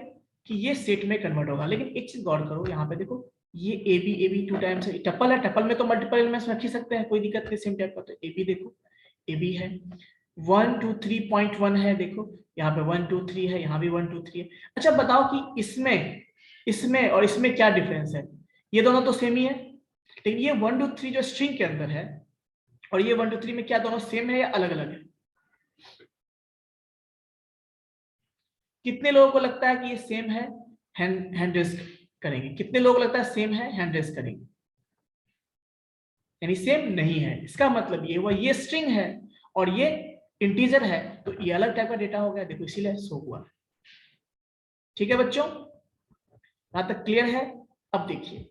कि ये सेट में कन्वर्ट होगा। लेकिन एक चीज गौर करो, यहाँ पे देखो ये ए बी 2 टाइम्स टपल है, टपल में तो मल्टीपल एलिमेंट्स रख ही सकते हैं, कोई दिक्कत नहीं सेम टाइप का। तो ए बी देखो, ए बी है 1 2 3.1 है, देखो यहाँ पे 1 2 3 है, यहाँ भी 1 2 3 है। अच्छा बताओ कि इसमें और इसमें क्या डिफरेंस है? ये दोनों तो सेम ही है, लेकिन ये 1 2 3 जो स्ट्रिंग के अंदर है, और ये 1 2 3 में क्या दोनों सेम है या अलग अलग है? कितने लोगों को लगता है कि ये सेम है? हैंड रेज करेंगे। कितने लोगों को लगता है सेम है? हैंड रेज करेंगे। यानी सेम नहीं है, इसका मतलब ये हुआ ये स्ट्रिंग है और ये इंटीजर है, तो ये अलग टाइप का डेटा हो गया, देखो इसीलिए शो हुआ। ठीक है बच्चों, यहां तक क्लियर है? अब देखिए,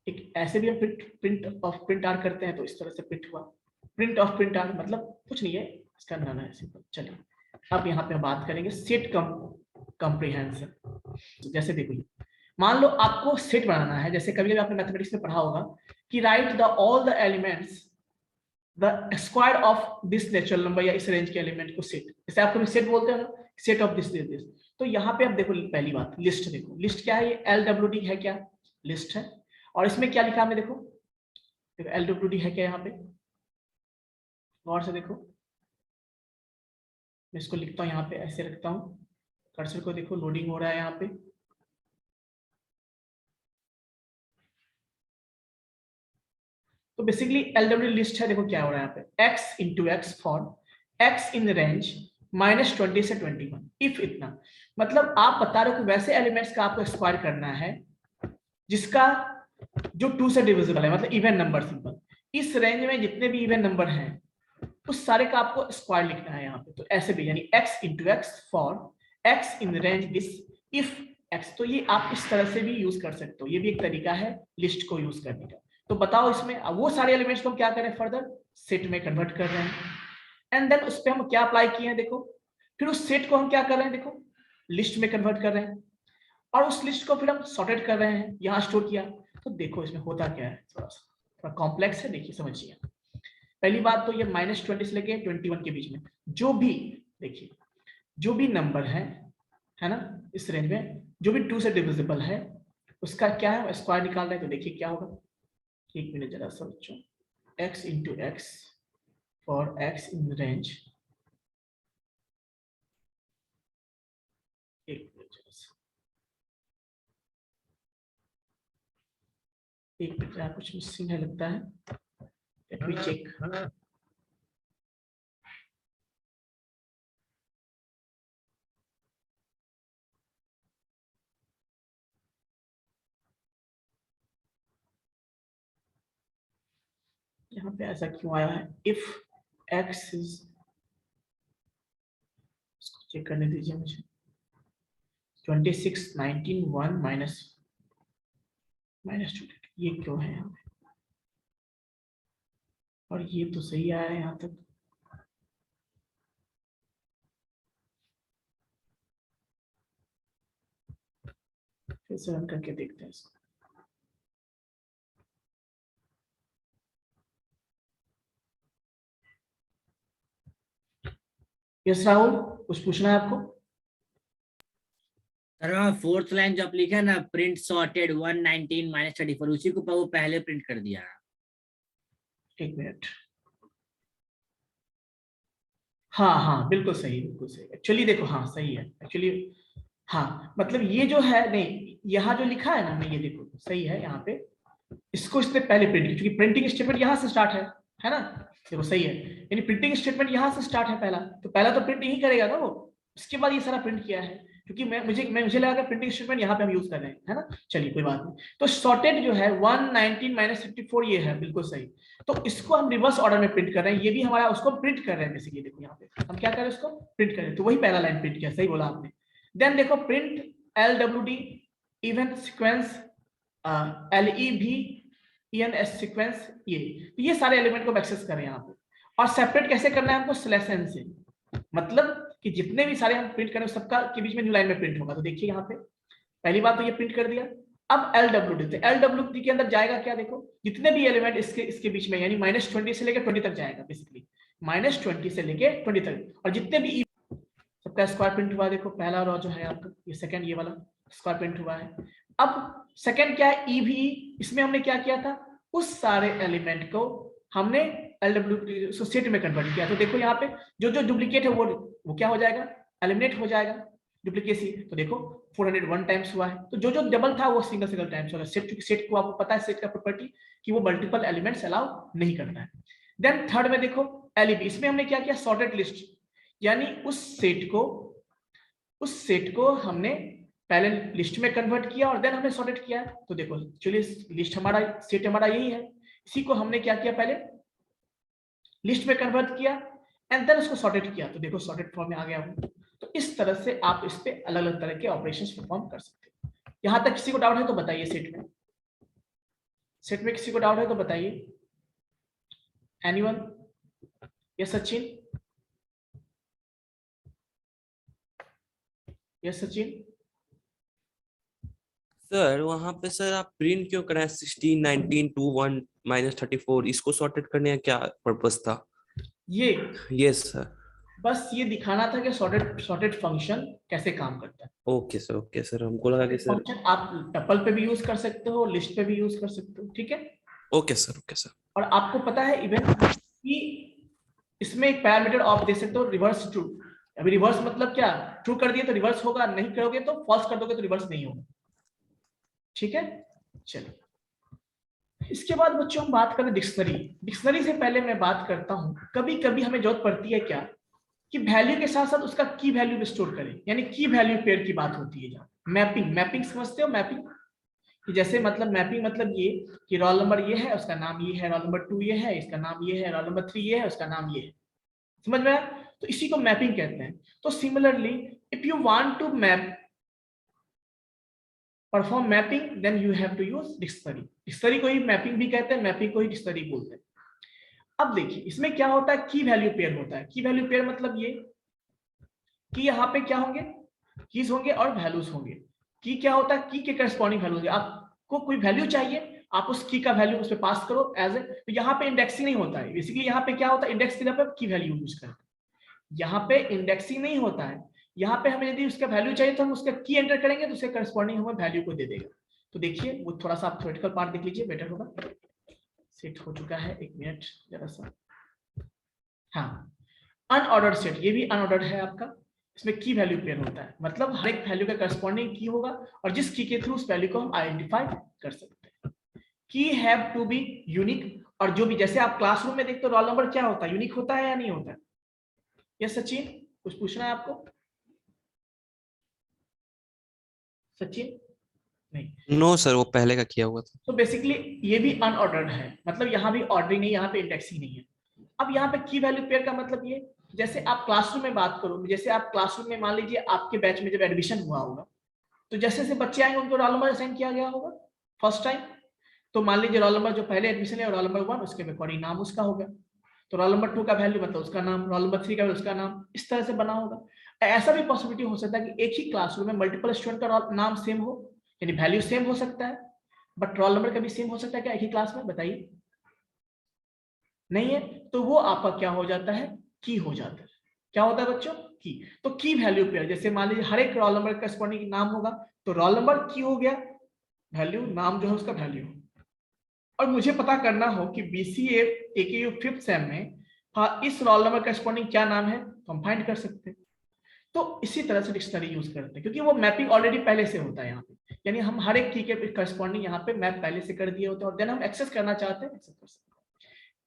एक ऐसे भी हम प्रिंट ऑफ प्रिंट आर करते हैं, तो इस तरह से प्रिंट हुआ। प्रिंट ऑफ प्रिंट आर मतलब कुछ नहीं है, इसका नाम है सिंपल। चलिए अब यहाँ पे बात करेंगे सेट कॉम्प्रिहेंशन। जैसे देखो, मान लो आपको सेट बनाना है, जैसे कभी कभी आपने मैथमेटिक्स में पढ़ा होगा कि right the all the elements the square of this natural number, या इस रेंज के एलिमेंट को सेट, जैसे आप कभी सेट बोलते हो ना, set of this this this, तो यहाँ पे अब देखो पहली बात लिस्ट देखो, लिस्ट क्या है, ये LWD है क्या, लिस्ट है। और इसमें क्या लिखा हमने, देखो LWD है क्या, यहाँ पे गौर से देखो, मैं इसको लिखता हूँ यहाँ पे, ऐसे रखता हूँ, कर्सर को देखो, लोडिंग हो रहा है यहाँ पे। तो बेसिकली LWD लिस्ट है, देखो क्या हो रहा है यहाँ पे, x into x for x in range -20 से 21 इफ इतना, मतलब आप बता रहे हो कि वैसे एलिमेंट्स का आपको स्क्वायर करना है जिसका जो 2 से डिविजिबल है, मतलब इवन नंबर, सिंपल। इस रेंज में जितने भी इवन नंबर हैं उस सारे का आपको स्क्वायर लिखना है यहाँ पे। तो ऐसे भी, यानी x into x for x in range this if x। तो ये आप इस तरह से भी यूज कर सकते हो, ये भी एक तरीका है लिस्ट को यूज करने का। तो बताओ इसमें अब वो सारे एलिमेंट्स को हम क्या करें, फर्दर सेट में कन्वर्ट कर रहे हैं, एंड देन उस पर हम क्या अप्लाई किए हैं, देखो फिर उस सेट को हम क्या कर रहे हैं, देखो लिस्ट में कन्वर्ट कर रहे हैं, और उस लिस्ट को फिर हम सॉर्टेड कर रहे हैं, यहाँ स्टोर किया। तो देखो इसमें होता क्या है, थोड़ा कॉम्प्लेक्स है, देखिए समझिए। पहली बात तो ये -20 से लेके 21 के बीच में जो भी, देखिए जो भी नंबर है ना, इस रेंज में जो भी 2 से डिविजिबल है उसका क्या है, स्क्वायर निकाल रहे हैं। तो देखिए क्या होगा, एक मिनट जरा सा बच्चों, x into x for x in range, एक मिनट जरा सा, एक मिनट जरा कुछ मिसिंग है लगता है, लेट मी चेक। यहाँ पे ऐसा क्यों आया है, इफ x इज, इसको चेक करने दीजिए मुझे, 26 19 1 -2, ये क्यों है यहाँ पे, और ये तो सही आया है यहाँ तक। फिर से रन करके देखते हैं इसको। यस राहुल, कुछ पूछना है आपको? सर फोर्थ लाइन जो आप लिखा है ना, प्रिंट सॉर्टेड 119 -34, उसी को वो पहले प्रिंट कर दिया। एक मिनट, हाँ हाँ बिल्कुल सही, बिल्कुल सही। एक्चुअली देखो, हाँ सही है एक्चुअली, हाँ मतलब ये जो है, नहीं यहाँ जो लिखा है ना, मैं ये देखो सही है यहाँ पे, इसको इसने पहले प्रिंट किया क्योंकि प्रिंटिंग स्टेटमेंट यहाँ से स्टार्ट है ना, देखो सही है, यानी प्रिंटिंग स्टेटमेंट यहाँ से स्टार्ट है पहला, तो पहला तो प्रिंट यही करेगा ना वो, इसके बाद ये सारा प्रिंट किया है, क्योंकि मुझे लगा प्रिंटिंग स्टेटमेंट यहाँ पे हम यूज कर रहे हैं, है ना। चलिए कोई बात नहीं। तो सॉर्टेड जो है 119 -54 ये है, बिल्कुल सही। तो इसको हम रिवर्स ऑर्डर में प्रिंट कर रहे हैं, ये भी हमारा उसको प्रिंट कर रहे हैं बेसिकली, देखो यहाँ पे हम क्या कर रहे हैं, उसको प्रिंट कर रहे हैं, तो वही पहला लाइन प्रिंट किया, सही बोला आपने। देन देखो print LWD event sequence LEVENS sequence, ये सारे एलिमेंट को एक्सेस करें यहाँ पे, और सेपरेट कैसे करना है हमको, /n से, मतलब कि जितने भी सारे हम प्रिंट करें सबका के बीच में न्यू लाइन में प्रिंट होगा। तो देखिए यहाँ पे पहली बात तो ये प्रिंट कर दिया। अब LWD, तो LWD के अंदर जाएगा क्या, देखो जितने भी एलिमेंट इसके बीच में, यानी -20 से लेकर 20 तक जाएगा, बेसिकली -20 से लेकर 20 तक, और जितने भी सबका स्क्वायर प्रिंट हुआ, देखो पहला रो जो है आपका, ये सेकंड, ये वाला स्क्वायर प्रिंट हुआ है। अब सेकंड क्या है, EVE, इसमें हमने क्या किया था, उस सारे एलिमेंट को हमने LWD सेट में कन्वर्ट किया। तो देखो यहाँ पे जो डुप्लीकेट है वो क्या हो जाएगा, एलिमिनेट हो जाएगा, डुप्लीकेसी। तो देखो 401 टाइम्स हुआ है, तो जो डबल था वो सिंगल टाइम्स होगा। सेट को आपको पता है, सेट का प्रॉपर्टी कि वो मल्टीपल एलिमेंट्स अलाउ नहीं करता है। देन थर्ड में देखो LEB, इसमें हमने क्या किया, सॉर्टेड लिस्ट, यानी उस सेट को हमने पहले लिस्ट में कन्वर्ट किया और देन हमने सॉर्टेड किया। तो देखो चलिए लिस्ट हमारा, सेट हमारा यही है, इसी को हमने क्या किया, पहले लिस्ट में कन्वर्ट किया एंड देन उसको सॉर्टेड किया। तो देखो सॉर्टेड फॉर्म में आ गया वो। तो इस तरह से आप इस पे अलग अलग तरह के ऑपरेशंस परफॉर्म कर सकते हो। यहां तक किसी को डाउट है तो बताइए, सेट में किसी को डाउट है तो बताइए। Anyone? Yes Sachin? Yes Sachin? Sir वहां पे सर आप प्रिंट क्यों कराएं 16 19 2 1 -34, इसको सॉर्टेड करने का क्या पर्पस था? ये यस सर। बस ये दिखाना था कि सॉर्टेड फंक्शन कैसे काम करता है। ओके सर, हमको लगा कि सर। फंक्शन आप टपल पे भी यूज कर सकते हो, लिस्ट पे भी यूज कर सकते हो, ठीक है। Okay sir. और आपको पता है इवन कि इसमें एक पैरामीटर आप दे सकते हो रिवर्स ट्रू। अभी रिवर्स मतलब क्या, ट्रू कर दिए तो रिवर्स होगा, नहीं करोगे तो फॉल्स कर दोगे तो रिवर्स नहीं होगा, ठीक है। चलिए इसके बाद बच्चों हम बात करें डिक्शनरी। डिक्शनरी से पहले मैं बात करता हूं, कभी कभी हमें जरूरत पड़ती है क्या कि वैल्यू के साथ साथ उसका की वैल्यू भी स्टोर करें, यानी की वैल्यू पेयर की बात होती है। जहाँ मैपिंग समझते हो, मैपिंग कि जैसे मतलब मैपिंग मतलब ये कि रोल नंबर ये है उसका नाम ये है, रोल नंबर 2 ये है इसका नाम ये है, रोल नंबर 3 ये है उसका नाम ये है, समझ में आया? तो इसी को मैपिंग कहते हैं। तो similarly if you want to perform mapping then you have to use dictionary. Dictionary को ही मैपिंग भी कहते हैं, मैपिंग को ही डिक्शनरी बोलते हैं। अब देखिए इसमें क्या होता है, की वैल्यू पेयर होता है। की वैल्यू पेयर मतलब ये कि यहाँ पे क्या होंगे, कीज होंगे और वैल्यूज होंगे। की क्या होता है, की के करस्पॉन्डिंग वैल्यू होंगे। आपको कोई वैल्यू चाहिए, आप उस की का वैल्यू उस पे पास करो एज ए, तो यहाँ पे इंडेक्सिंग नहीं होता है। बेसिकली यहाँ पे क्या होता है, इंडेक्स के लिए की वैल्यू यूज करते हैं। यहाँ पे इंडेक्सिंग नहीं होता है, यहाँ पे हमें यदि उसका वैल्यू चाहिए तो हम उसका की एंटर करेंगे तो उसके करस्पॉन्डिंग हमें वैल्यू को दे देगा। तो देखिए वो थोड़ा सा आप थ्योरेटिकल पार्ट देख लीजिए, बेटर होगा। सेट हो चुका है, एक मिनट जरा सा। हाँ, अनऑर्डर्ड सेट, ये भी अनऑर्डर्ड है आपका। इसमें की वैल्यू पेयर होता है, मतलब हर एक वैल्यू का करस्पॉन्डिंग की होगा और जिस की के थ्रू उस वैल्यू को हम आइडेंटिफाई कर सकते हैं। की हैव टू बी यूनिक। और जो भी जैसे आप क्लासरूम में देखते हो रोल नंबर क्या होता है, यूनिक होता है या नहीं होता है? यस सचिन, कुछ पूछना है आपको? सचिन नहीं, नो सर, वो पहले का किया हुआ था। तो बेसिकली ये भी अनऑर्डर्ड है, मतलब यहाँ भी ऑर्डरिंग नहीं, यहाँ पे इंडेक्सिंग नहीं है। अब यहाँ पे की वैल्यू पेयर का मतलब ये, जैसे आप क्लासरूम में बात करो, जैसे आप क्लासरूम में मान लीजिए आपके बैच में जब एडमिशन हुआ होगा तो जैसे जैसे बच्चे आएंगे उनको रोल नंबर असाइन किया गया होगा फर्स्ट टाइम। तो मान लीजिए रोल नंबर जो पहले एडमिशन है रोल नंबर 1, उसके अकॉर्डिंग नाम उसका होगा। तो रोल नंबर 2 का वैल्यू मतलब उसका नाम, रोल नंबर 3 का वैल्यू उसका नाम, इस तरह से बना होगा। ऐसा भी पॉसिबिलिटी हो सकता है कि एक ही क्लासरूम में मल्टीपल स्टूडेंट का नाम सेम हो, यानी वैल्यू सेम हो सकता है बट रोल नंबर का भी सेम हो सकता है क्या एक ही क्लास में? बताइए, नहीं है। तो वो आपका क्या हो जाता है, की हो जाता है। क्या होता है बच्चों, की। तो की वैल्यू पेयर, जैसे मान लीजिए हर एक रोल नंबर का करस्पॉन्डिंग नाम होगा, तो रोल नंबर की हो गया, वैल्यू नाम जो है उसका वैल्यू। और मुझे पता करना हो कि बीसीए एकेयू 5th सेम में इस रोल नंबर करस्पॉन्डिंग क्या नाम है तो हम फाइंड कर सकते हैं। तो इसी तरह से डिक्शनरी यूज करते हैं, क्योंकि वो मैपिंग ऑलरेडी पहले से होता है यहाँ पे, यानी हम हर एक की के करस्पॉन्डिंग यहाँ पे मैप पहले से कर दिए होते हैं और देन हम एक्सेस करना चाहते हैं एक्सेस कर सकते हैं।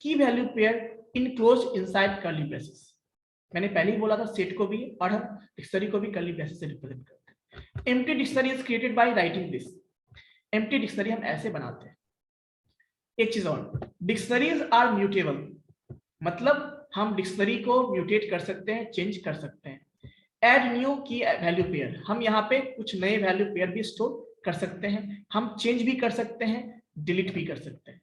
की value pair enclose inside curly braces. मैंने पहले ही बोला था सेट को भी और हम डिक्शनरी को भी कर्ली ब्रेसेस से रिप्रेजेंट करते हैं। Empty dictionary is created by writing this. Empty dictionary हम ऐसे बनाते हैं। एक चीज और, डिक्शनरीज आर म्यूटेबल, मतलब हम डिक्शनरी को म्यूटेट कर सकते हैं, चेंज कर सकते हैं। एड न्यू की वैल्यू पेयर, हम यहाँ पे कुछ नए वैल्यू पेयर भी स्टोर कर सकते हैं, हम चेंज भी कर सकते हैं, डिलीट भी कर सकते हैं।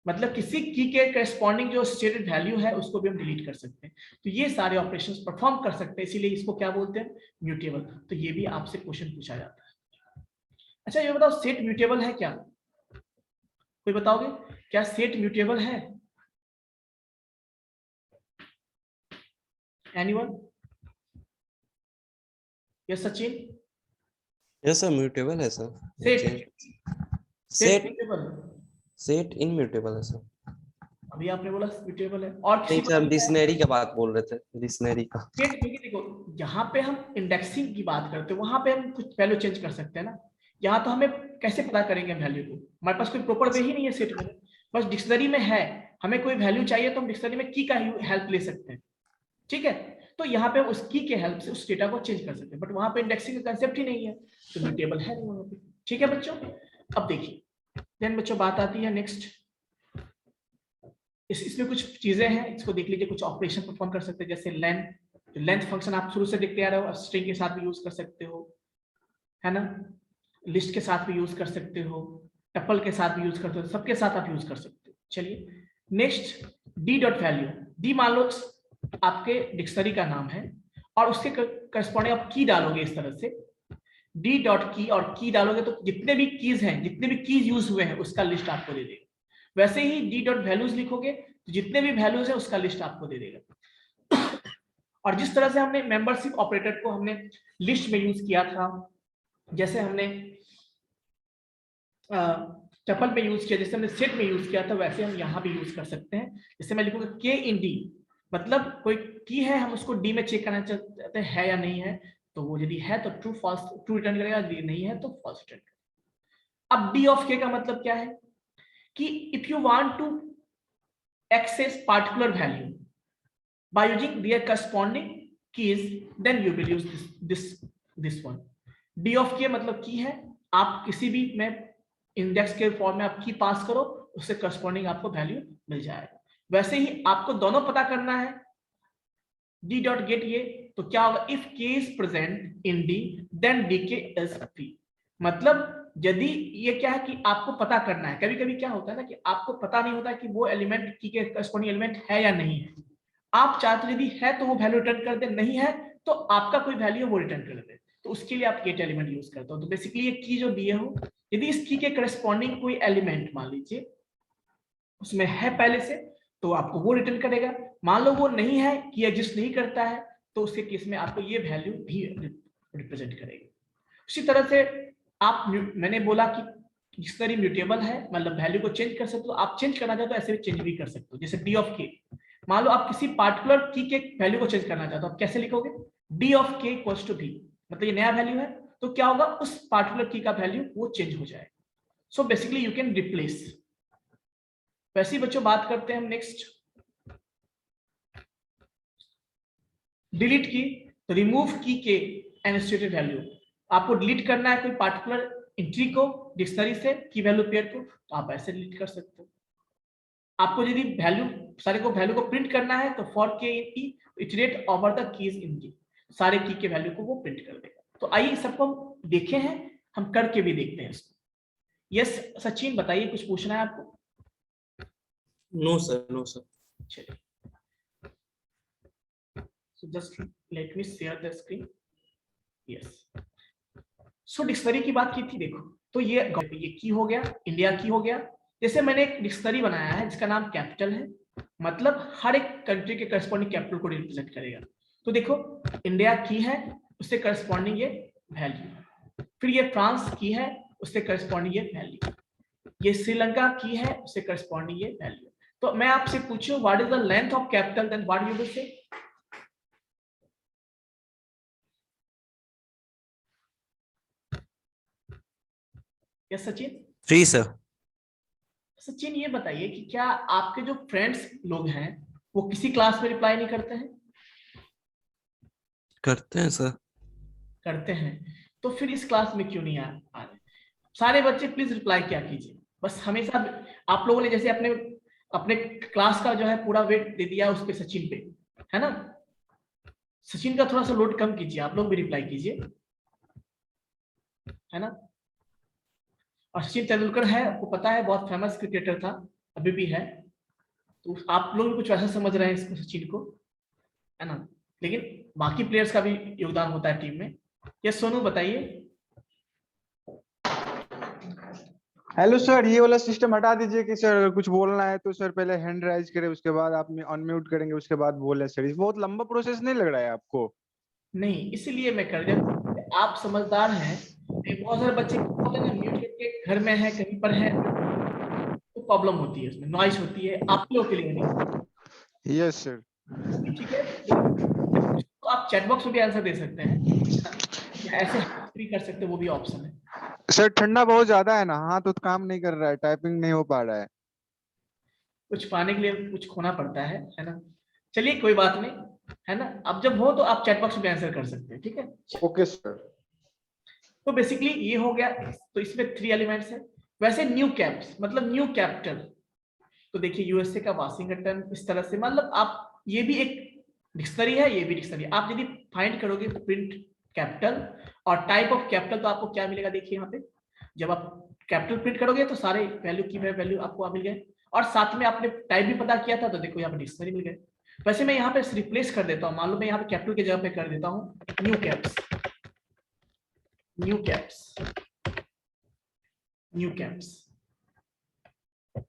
मतलब किसी की के करस्पॉन्डिंग जो स्टेटेड वैल्यू है उसको भी हम डिलीट कर सकते हैं। तो ये सारे ऑपरेशंस परफॉर्म कर सकते हैं, इसीलिए इसको क्या बोलते हैं, म्यूटेबल। तो ये भी आपसे क्वेश्चन पूछा जाता है। अच्छा ये बताओ सेट म्यूटेबल है क्या? कोई बताओगे क्या सेट म्यूटेबल है? Anyone? Yes Sachin? Yes sir, mutable है sir. Set set mutable, set immutable है सर। अभी आपने बोला म्यूटेबल है। और नहीं सर, हम डिक्शनरी का बात बोल रहे थे, डिक्शनरी का। सेट, क्योंकि देखो यहाँ पे हम इंडेक्सिंग की बात करते हैं, वहां पे हम कुछ वैल्यू चेंज कर सकते हैं ना। यहाँ तो हमें कैसे पता करेंगे वैल्यू को, हमारे पास कोई प्रॉपर वे ही नहीं है सेट में। बस डिक्शनरी में है, हमें कोई वैल्यू चाहिए तो हम डिक्शनरी में की का हेल्प ले सकते हैं, ठीक है। तो यहाँ पे उस की के हेल्प से उस डेटा को चेंज कर सकते हैं, बट वहां पे इंडेक्सिंग का कंसेप्ट ही नहीं है, तो म्यूटेबल है नहीं वहां पे, ठीक है बच्चों। अब देखिए देन बच्चों बात आती है नेक्स्ट, इसमें कुछ चीजें हैं, इसको देख लीजिए। कुछ ऑपरेशन परफॉर्म कर सकते हैं, जैसे लेंथ फंक्शन आप शुरू से देखते आ रहे हो, स्ट्रिंग के साथ भी यूज कर सकते हो, है ना, लिस्ट के साथ भी यूज कर सकते हो, टपल के साथ भी यूज करते हो, सबके साथ आप यूज कर सकते हो। चलिए next, D dot value. D मान लो आपके डिक्शनरी का नाम है और उसके करस्पॉन्डिंग आप की डालोगे इस तरह से, डी डॉट की, और की डालोगे तो जितने भी कीज हैं, जितने भी कीज यूज हुए हैं उसका लिस्ट आपको दे देगा। वैसे ही डी डॉट वैल्यूज लिखोगे तो जितने भी वैल्यूज है उसका लिस्ट आपको दे देगा। और जिस तरह से हमने मेंबरशिप ऑपरेटर को हमने लिस्ट में यूज किया था, जैसे हमने टपल में यूज किया, जैसे हमने सेट में यूज किया था, वैसे हम यहाँ भी यूज कर सकते हैं। जैसे मैं लिखूंगा के इन डी, मतलब कोई की है, हम उसको डी में चेक करना चाहते हैं या नहीं है, तो वो यदि है तो ट्रू फॉल्स ट्रू रिटर्न करेगा, यदि नहीं है तो फॉल्स रिटर्न करेगा। अब डी ऑफ के का मतलब क्या है कि if you want to access particular value by using their corresponding keys, then you will use this one. D of K मतलब की है, आप किसी भी में इंडेक्स के फॉर्म में आप की पास करो, उससे करस्पॉन्डिंग आपको वैल्यू मिल जाएगा। वैसे ही आपको दोनों पता करना है, डी डॉट गेट ये, तो क्या होगा, if K is present in D then D K is free. मतलब यदि ये क्या है कि आपको पता करना है, कभी कभी क्या होता है ना कि आपको पता नहीं होता कि वो एलिमेंट की के करस्पॉन्डिंग एलिमेंट है या नहीं है। आप चाहते यदि है तो वो वैल्यू रिटर्न कर दे, नहीं है तो आपका कोई वैल्यू वो रिटर्न कर दे, तो उसके लिए आप गेट एलिमेंट यूज करते हो। तो बेसिकली ये की जो दिए हो, यदि इस की के करस्पॉन्डिंग कोई एलिमेंट मान लीजिए उसमें है पहले से, तो आपको वो रिटर्न करेगा। मान लो वो नहीं है, कि एग्जिस्ट नहीं करता है, तो उसके केस में आपको ये वैल्यू भी रिप्रेजेंट करेगी। उसी तरह से आप, मैंने बोला कि डिक्शनरी म्यूटेबल है, मतलब वैल्यू को चेंज कर सकते हो, आप चेंज करना चाहते हो ऐसे भी चेंज भी कर सकते हो। जैसे डी ऑफ के, मान लो आप किसी पार्टिकुलर की के वैल्यू को चेंज करना चाहते हो, आप कैसे लिखोगे, डी ऑफ के इक्वल्स टू भी, मतलब ये नया वैल्यू है, तो क्या होगा, उस पार्टिकुलर की का वैल्यू वो चेंज हो जाएगा। So basically you can replace. वैसे ही बच्चों बात करते हैं हम नेक्स्ट डिलीट की। तो रिमूव की के एनोटेटेड वैल्यू, आपको डिलीट करना है कोई पार्टिकुलर एंट्री को डिक्शनरी से, की वैल्यू पेयर को, तो आप ऐसे डिलीट कर सकते हो। आपको यदि वैल्यू सारे को वैल्यू को प्रिंट करना है, तो फॉर के इन की इटरेट ओवर द कीज इन की, सारे की के वैल्यू को वो प्रिंट कर देगा। तो आइए सबको हम देखे हैं, हम करके भी देखते हैं इसको। यस सचिन बताइए, कुछ पूछना है आपको? No sir, no sir. चलिए, so just let me share the screen. yes, so dictionary की बात की थी, देखो तो ये की हो गया, इंडिया की हो गया। जैसे मैंने एक डिक्शनरी बनाया है जिसका नाम कैपिटल है, मतलब हर एक कंट्री के करस्पॉन्डिंग कैपिटल को रिप्रेजेंट करेगा। तो देखो इंडिया की है, उससे करस्पॉन्डिंग ये वैल्यू, फिर ये फ्रांस की है, उससे करस्पॉन्डिंग ये वैल्यू, ये श्रीलंका की है, उससे करस्पॉन्डिंग ये वैल्यू। तो मैं आपसे पूछूं what is the length of capital, then what you will say? Yes Sachin? 3 sir. Sachin ये बताइए कि क्या आपके जो फ्रेंड्स लोग हैं वो किसी क्लास में रिप्लाई नहीं करते हैं? करते हैं सर। करते हैं, तो फिर इस क्लास में क्यों नहीं आ रहे? सारे बच्चे प्लीज रिप्लाई क्या कीजिए, बस हमेशा आप लोगों ने जैसे अपने अपने क्लास का जो है पूरा वेट दे दिया उस पे सचिन पे, है ना? सचिन का थोड़ा सा लोड कम कीजिए, आप लोग भी रिप्लाई कीजिए, है ना? और सचिन तेंदुलकर है, आपको पता है, बहुत फेमस क्रिकेटर था, अभी भी है, तो आप लोग भी कुछ वैसा समझ रहे हैं इसको, सचिन को, है ना? लेकिन बाकी प्लेयर्स का भी योगदान होता है टीम में। ये सोनू बताइए। हेलो सर, ये वाला सिस्टम हटा दीजिए कि सर अगर कुछ बोलना है तो सर पहले हैंड राइज करें, उसके बाद आप अनम्यूट करेंगे, उसके बाद बोले। सर बहुत लंबा प्रोसेस नहीं लग रहा है आपको? नहीं, इसीलिए मैं कर दिया, आप समझदार हैं। बहुत सारे बच्चे म्यूट करके घर में है, कहीं पर है, तो प्रॉब्लम होती है, उसमें नॉइस होती है, आप लोगों के लिए नहीं। Yes sir. ठीक है, तो आप चैट बॉक्स में भी आंसर दे सकते हैं, ऐसे भी कर सकते हैं, वो भी ऑप्शन है। सर ठंडा बहुत ज्यादा है ना, हाथ तो काम नहीं कर रहा है, टाइपिंग नहीं हो पा रहा है। कुछ पाने के लिए कुछ खोना पड़ता है ना? चलिए कोई बात नहीं, है ना? अब जब हो तो आप चैट बॉक्स में आंसर कर सकते हैं, ठीक है? Okay sir. तो बेसिकली ये हो गया, तो इसमें 3 एलिमेंट्स है। वैसे न्यू कैप्स मतलब न्यू कैपिटल, तो देखिए यूएसए का वाशिंगटन, इस तरह से, मतलब आप, ये भी एक डिक्शनरी है, ये भी डिक्शनरी। आप यदि फाइंड करोगे प्रिंट कैपिटल और टाइप ऑफ कैपिटल, तो आपको क्या मिलेगा, देखिए यहाँ पे, जब आप कैपिटल प्रिंट करोगे तो सारे वैल्यू की वैल्यू आपको मिल गए, और साथ में आपने टाइप भी पता किया था, तो देखो यहाँ पे डिक्शनरी मिल गए। वैसे मैं यहाँ पे रिप्लेस कर देता हूँ, मान लो मैं यहाँ पे कैपिटल के जगह पे कर देता हूँ new caps, new caps, new caps,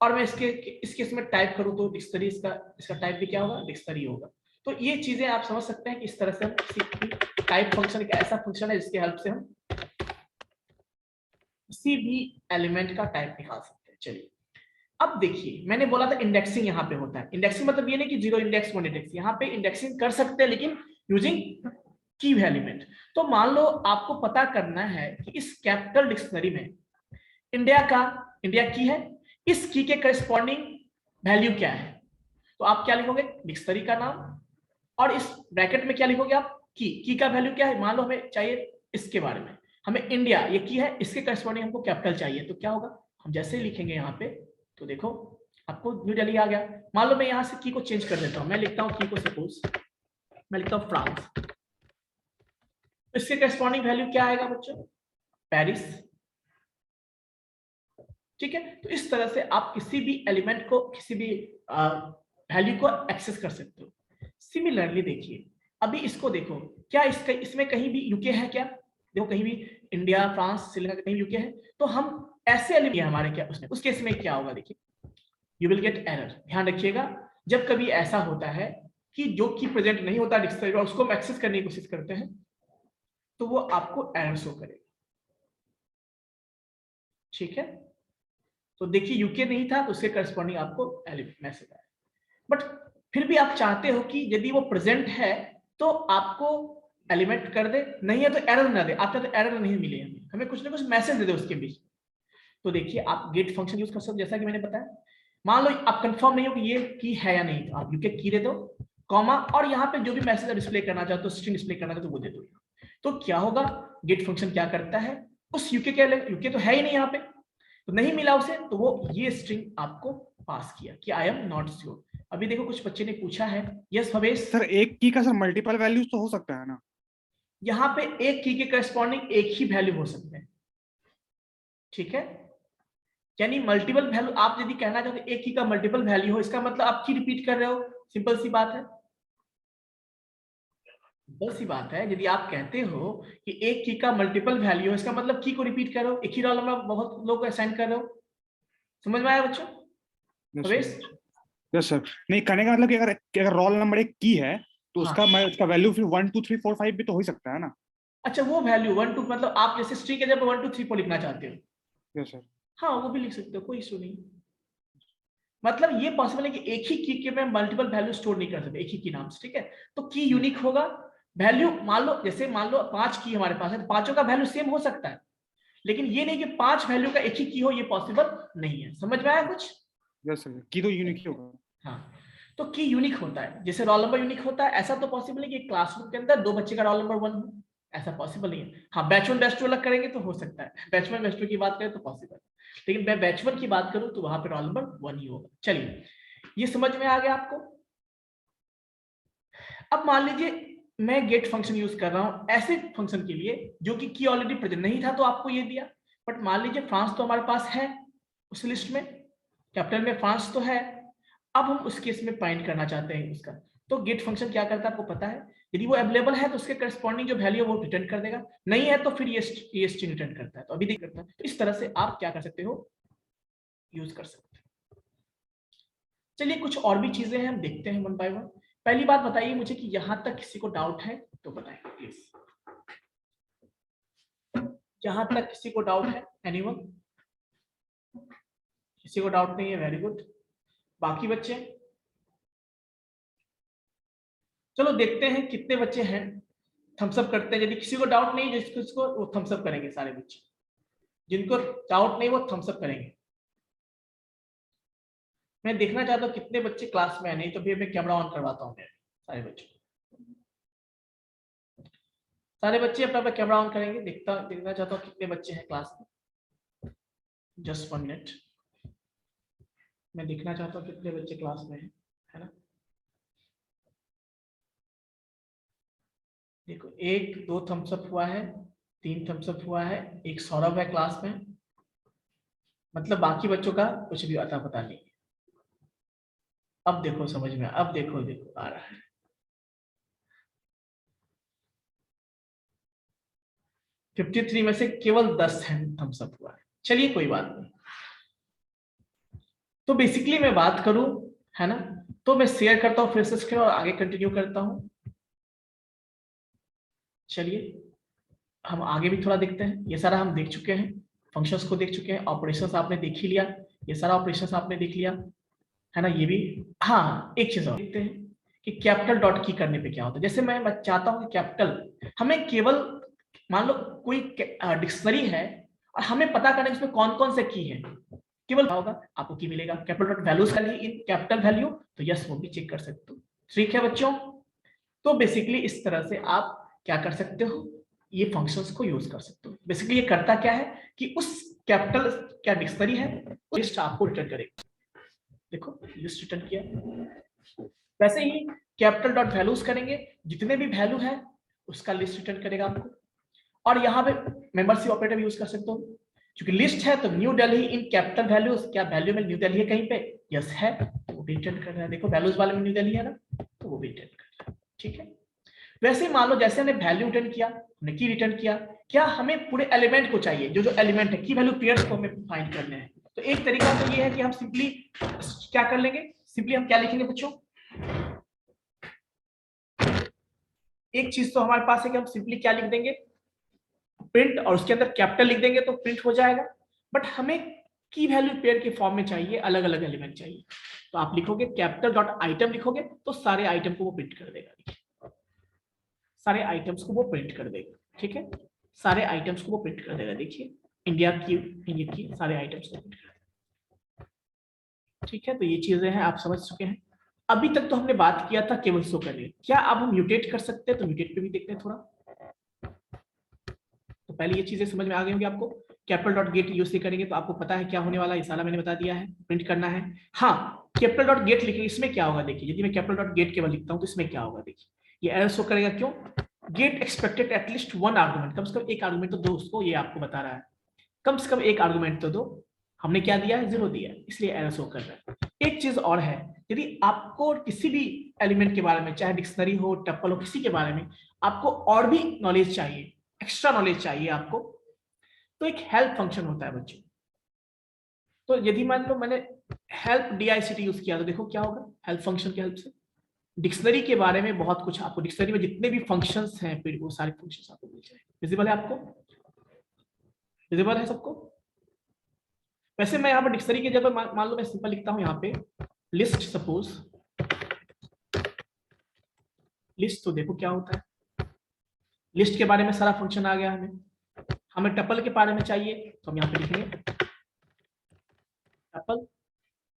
और मैं इसके केस में टाइप करूं तो डिक्शनरी, इसका टाइप भी क्या होगा, डिक्शनरी होगा। तो ये चीजें आप समझ सकते हैं कि इस तरह से हम टाइप फंक्शन एक ऐसा फंक्शन है जिसके हेल्प से हम किसी भी एलिमेंट का टाइप निकाल सकते हैं। चलिए अब देखिए, मैंने बोला था इंडेक्सिंग यहाँ पे होता है। इंडेक्सिंग मतलब ये नहीं कि 0 इंडेक्स 1 इंडेक्स, यहाँ पे इंडेक्सिंग कर सकते हैं लेकिन यूजिंग की एलिमेंट। तो मान लो आपको पता करना है कि इस कैपिटल डिक्शनरी में इंडिया की है, इस की के करस्पॉन्डिंग वैल्यू क्या है, तो आप क्या लिखोगे, डिक्शनरी का नाम, और इस ब्रैकेट में क्या लिखोगे आप, की का वैल्यू क्या है। मान लो हमें चाहिए इसके बारे में, हमें इंडिया ये की है, इसके करस्पॉन्डिंग हमको कैपिटल चाहिए, तो क्या होगा, हम जैसे ही लिखेंगे यहाँ पे, तो देखो आपको न्यू दिल्ली आ गया। मान लो मैं यहाँ से की को चेंज कर देता हूँ, मैं लिखता हूँ की को, सपोज मैं लिखता हूँ फ्रांस, इसके करस्पॉन्डिंग वैल्यू क्या आएगा बच्चों, पेरिस। ठीक है, तो इस तरह से आप किसी भी एलिमेंट को, किसी भी वैल्यू को एक्सेस कर सकते हो। सिमिलरली देखिए, अभी इसको देखो, क्या इसमें कहीं भी यूके है क्या, देखो कहीं भी इंडिया, फ्रांस, श्रीलंका कहीं यूके है, तो हम ऐसे एलिमेंट हमारे क्या उसमें, उस केस में क्या होगा, देखिए यू विल गेट एरर। ध्यान रखिएगा, जब कभी ऐसा होता है कि जो की प्रेजेंट नहीं होता डिक्शनरी में, उसको हम एक्सेस करने की कोशिश करते हैं, तो वो आपको एरर शो करेगा। ठीक है, तो देखिए यूके नहीं था तो उसके करस्पॉन्डिंग आपको मैसेज आया, बट फिर भी आप चाहते हो कि यदि वो प्रेजेंट है तो आपको एलिमेंट कर दे, नहीं है तो एरर ना दे, आपका तो एरर नहीं मिले, हमें कुछ ना कुछ मैसेज दे दे उसके बीच। तो देखिए आप गेट फंक्शन यूज कर सकते हो, जैसा कि मैंने बताया। मान लो आप कंफर्म नहीं हो कि ये की है या नहीं, तो आप यूके की दे दो, कॉमा, और यहाँ पे जो भी मैसेज डिस्प्ले करना चाहते हो, स्ट्रिंग डिस्प्ले करना चाहते हो, वो दे दो। तो क्या होगा, गेट फंक्शन क्या करता है, उस यूके के, यूके तो है ही नहीं यहाँ पे, तो नहीं मिला उसे, तो वो ये स्ट्रिंग आपको पास किया कि आई एम नॉट श्योर। अभी देखो कुछ बच्चे ने पूछा है, यस भवेश सर एक की का सर मल्टीपल वैल्यूज तो हो सकता है ना, यहाँ पे एक की के करस्पॉन्डिंग एक ही वैल्यू हो सकते हैं। ठीक है, यानी मल्टीपल वैल्यू, आप यदि कहना चाहते एक की का मल्टीपल वैल्यू हो, इसका मतलब आप की रिपीट कर रहे हो, सिंपल सी बात है, सिंपल सी बात है। यदि आप कहते हो कि एक की का मल्टीपल वैल्यू हो, इसका मतलब की को रिपीट कर रहे हो, एक ही रोल नंबर बहुत लोग असाइन कर रहे हो। समझ में आया बच्चों? Bhavesh yes sir. नहीं, कहने का मतलब कि अगर रोल नंबर एक की है तो हाँ। उसका वैल्यू फिर 1 2 3 4 5 भी तो हो ही सकता है ना। अच्छा, वो वैल्यू 1 2, मतलब आप जैसे स्ट्रिंग के जब 1 2 3 4 लिखना चाहते हो, यस सर। हाँ वो भी लिख सकते हो, कोई इशू नहीं। मतलब ये पॉसिबल है कि एक ही की के में मल्टीपल वैल्यू स्टोर नहीं कर सकते एक ही की नाम से। ठीक है, तो की यूनिक होगा, वैल्यू मान लो, जैसे मान लो 5 की हमारे पास है, तो पांचों का वैल्यू सेम हो सकता है, लेकिन ये नहीं कि 5 वैल्यू का एक ही की हो, ये पॉसिबल नहीं है। समझ में आया कुछ? यस सर, की तो यूनिक ही होगा। हाँ, तो की यूनिक होता है, जैसे रोल नंबर यूनिक होता है, ऐसा तो पॉसिबल है कि क्लासरूम के अंदर 2 बच्चे का रोल नंबर 1 हो, ऐसा पॉसिबल नहीं है। हाँ, बैच 1 बैच 2 अलग करेंगे तो हो सकता है, बैच 1 बैच 2 की बात करें तो पॉसिबल, लेकिन मैं बैच 1 की बात करूं तो वहां पे रोल नंबर 1 ही होगा। चलिए, ये समझ में आ गया आपको? अब मान लीजिए मैं गेट फंक्शन यूज कर रहा हूं ऐसे फंक्शन के लिए जो कि की ऑलरेडी प्रेजेंट नहीं था तो आपको ये दिया, बट मान लीजिए फ्रांस तो हमारे पास है उस लिस्ट में, कैपिटल में फ्रांस तो है, अब हम उस केस में फाइंड करना चाहते हैं उसका, तो गेट फंक्शन क्या करता है आपको पता है, यदि वो अवेलेबल है तो उसके करस्पॉन्डिंग जो वैल्यू है वो रिटर्न कर देगा, नहीं है तो फिर ये स्ट्रिंग रिटर्न करता है। तो अभी देख करता है, तो इस तरह से आप क्या कर सकते हो, यूज कर सकते हो। चलिए कुछ और भी चीजें हैं, हम देखते हैं वन बाय वन। पहली बात बताइए मुझे कि यहां तक किसी को डाउट है तो बताएं प्लीज, यहां तक किसी को डाउट है? एनीवन? किसी को डाउट नहीं है, वेरी गुड। बाकी बच्चे, चलो देखते हैं कितने बच्चे हैं, थम्स अप करते हैं। यदि किसी को डाउट नहीं, जिसको वो थम्स अप करेंगे, सारे बच्चे जिनको डाउट नहीं वो थम्स अप करेंगे। मैं देखना चाहता हूँ कितने बच्चे क्लास में है, नहीं तो फिर मैं कैमरा ऑन करवाता हूँ सारे बच्चों। सारे बच्चे अपना अपना कैमरा ऑन करेंगे, देखना चाहता हूँ कितने बच्चे हैं क्लास में। जस्ट 1 मिनट, मैं देखना चाहता हूँ कितने बच्चे क्लास में है ना। देखो 1 2 थम्स अप हुआ है, 3 थम्स अप हुआ है, 1 सौरभ है क्लास में, मतलब बाकी बच्चों का कुछ भी अता पता नहीं। अब देखो समझ में, अब देखो आ रहा है। 53 में से केवल 10 है थम्स अप हुआ है, चलिए कोई बात नहीं। तो बेसिकली मैं बात करूं है ना, तो मैं शेयर करता हूँ फिर से स्क्रीन और आगे कंटिन्यू करता हूँ। चलिए हम आगे भी थोड़ा देखते हैं। ये सारा हम देख चुके हैं, फंक्शंस को देख चुके हैं, ऑपरेशंस आपने देख ही लिया, ये सारा ऑपरेशंस आपने देख लिया है ना। ये भी हाँ, एक चीज और देखते हैं कि कैपिटल डॉट की करने पे क्या होता है। जैसे मैं चाहता हूँ कि कैपिटल, हमें केवल मान लो कोई डिक्शनरी है और हमें पता करना है इसमें कौन कौन से की है, केवल होगा आपको की मिलेगा कैपिटल डॉट वैल्यूज का इन कैपिटल वैल्यू, तो यस वो भी चेक कर सकते हो। ठीक है बच्चों, तो बेसिकली इस तरह से आप क्या कर सकते हो, ये फंक्शंस को यूज कर सकते हो। बेसिकली ये करता क्या है कि उस कैपिटल क्या डिक्शनरी है लिस्ट आपको रिटर्न करेगा। देखो लिस्ट रिटर्न किया। वैसे ही कैपिटल डॉट वैल्यूज करेंगे, जितने भी वैल्यू है उसका लिस्ट रिटर्न करेगा आपको। और यहाँ पे मेंबरशिप ऑपरेटर भी यूज कर सकते हो, क्योंकि लिस्ट है तो new Delhi in capital values, क्या वैल्यू में न्यू दिल्ली है कहीं पे, यस है तो वो भी रिटर्न कर रहा है। देखो वैल्यूज वाले में न्यू दिल्ली है ना, तो वो भी रिटर्न कर रहा है। ठीक है, वैसे ही मान लो जैसे हमने वैल्यू रिटर्न किया, हमने की रिटर्न किया, क्या हमें पूरे एलिमेंट को चाहिए, जो जो एलिमेंट है की वैल्यू पेयर्स को हमें फाइंड करने हैं। तो एक तरीका तो ये है कि हम सिंपली क्या कर लेंगे, सिंपली हम क्या लिखेंगे बच्चों, एक चीज तो हमारे पास है कि हम सिंपली क्या लिख देंगे, प्रिंट, और उसके अंदर कैपिटल लिख देंगे तो प्रिंट हो जाएगा। बट हमें की वैल्यू पेयर के फॉर्म में चाहिए, अलग अलग एलिमेंट चाहिए, तो आप लिखोगे कैपिटल डॉट आइटम लिखोगे तो सारे आइटम को वो प्रिंट कर देगा। सारे आइटम्स को वो प्रिंट कर देगा। ठीक है, सारे आइटम्स को वो प्रिंट कर देगा। देखिए इंडिया की सारे आइटम्स को प्रिंट कर देगा। ठीक है, तो ये चीजें हैं, आप समझ चुके हैं। अभी तक तो हमने बात किया था केवल शो करने, क्या अब हम म्यूटेट कर सकते हैं, तो म्यूटेट पे भी देखते हैं थोड़ा। तो पहले ये चीजें समझ में आ गई होंगी आपको। कैपिटल डॉट गेट यूज से करेंगे तो आपको पता है क्या होने वाला है, सारा मैंने बता दिया है, प्रिंट करना है। हाँ, कैपिटल डॉट गेट लिखेंगे, इसमें क्या होगा देखिए, यदि मैं कैपिटल डॉट गेट केवल लिखता हूँ तो इसमें क्या होगा देखिए, ये एरर शो करेगा। क्यों, get expected at least one argument, कम से कम एक आर्गुमेंट तो दो उसको, ये आपको बता रहा है कम से कम एक आर्गुमेंट तो दो। हमने क्या दिया है, 0 दिया है, इसलिए एरर शो कर रहा है। एक चीज और है, यदि आपको किसी भी एलिमेंट के बारे में, चाहे डिक्शनरी हो, टप्पल हो, किसी के बारे में आपको और भी नॉलेज चाहिए, एक्स्ट्रा नॉलेज चाहिए आपको, तो एक हेल्प फंक्शन होता है बच्चों। तो यदि मान लो मैंने हेल्प DICT यूज किया तो देखो क्या होगा, हेल्प फंक्शन की हेल्प से डिक्शनरी के बारे में बहुत कुछ आपको, डिक्शनरी में जितने भी फंक्शंस हैं फिर वो सारे फंक्शंस आपको मिल जाएंगे। विजिबल है आपको, विजिबल है सबको। वैसे मैं यहाँ पर डिक्शनरी की जगह मान लो मैं सिंपल लिखता हूँ यहाँ पे लिस्ट, सपोज लिस्ट, तो देखो क्या होता है, लिस्ट के बारे में सारा फंक्शन आ गया। हमें टपल के बारे में चाहिए तो हम यहाँ पे लिखेंगे टपल,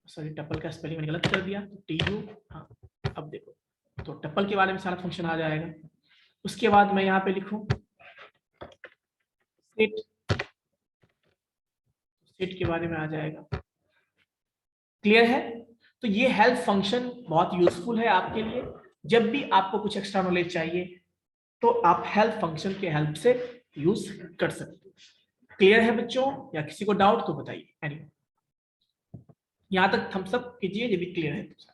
सॉरी टपल का स्पेलिंग मैंने गलत कर दिया, TU। हाँ अब देखो, तो टपल के बारे में सारा फंक्शन आ जाएगा। उसके बाद मैं यहाँ पे लिखूं सेट, सेट के बारे में आ जाएगा। क्लियर है, तो ये हेल्प फंक्शन बहुत यूजफुल है आपके लिए। जब भी आपको कुछ एक्स्ट्रा नॉलेज चाहिए तो आप हेल्प फंक्शन के हेल्प से यूज कर सकते हो। क्लियर है बच्चों, या किसी को डाउट तो बताइए। anyway, यहां तक थम्स अप कीजिए यदि क्लियर है तो।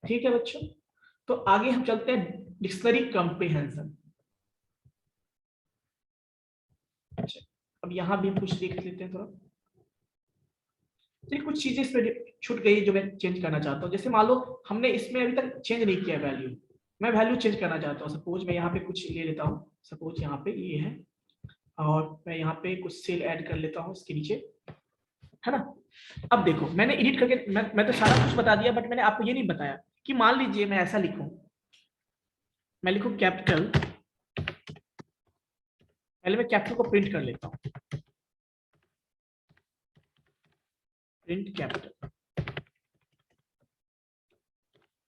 ठीक है बच्चों, तो आगे हम चलते हैं डिक्शनरी कॉम्प्रिहेंशन। अब यहां भी हम कुछ देख लेते हैं थोड़ा। तो कुछ चीजें इसमें छूट गई जो मैं चेंज करना चाहता हूँ। जैसे मान लो हमने इसमें अभी तक चेंज नहीं किया वैल्यू, मैं वैल्यू चेंज करना चाहता हूँ। सपोज मैं यहाँ पे कुछ ले लेता हूँ, सपोज यहाँ पे ये है और मैं यहाँ पे कुछ सेल ऐड कर लेता हूँ इसके नीचे, है ना। अब देखो मैंने एडिट करके मैं तो सारा कुछ बता दिया, बट मैंने आपको ये नहीं बताया कि मान लीजिए मैं ऐसा लिखूं, मैं लिखूं कैपिटल, पहले मैं कैपिटल को प्रिंट कर लेता हूं, प्रिंट कैपिटल।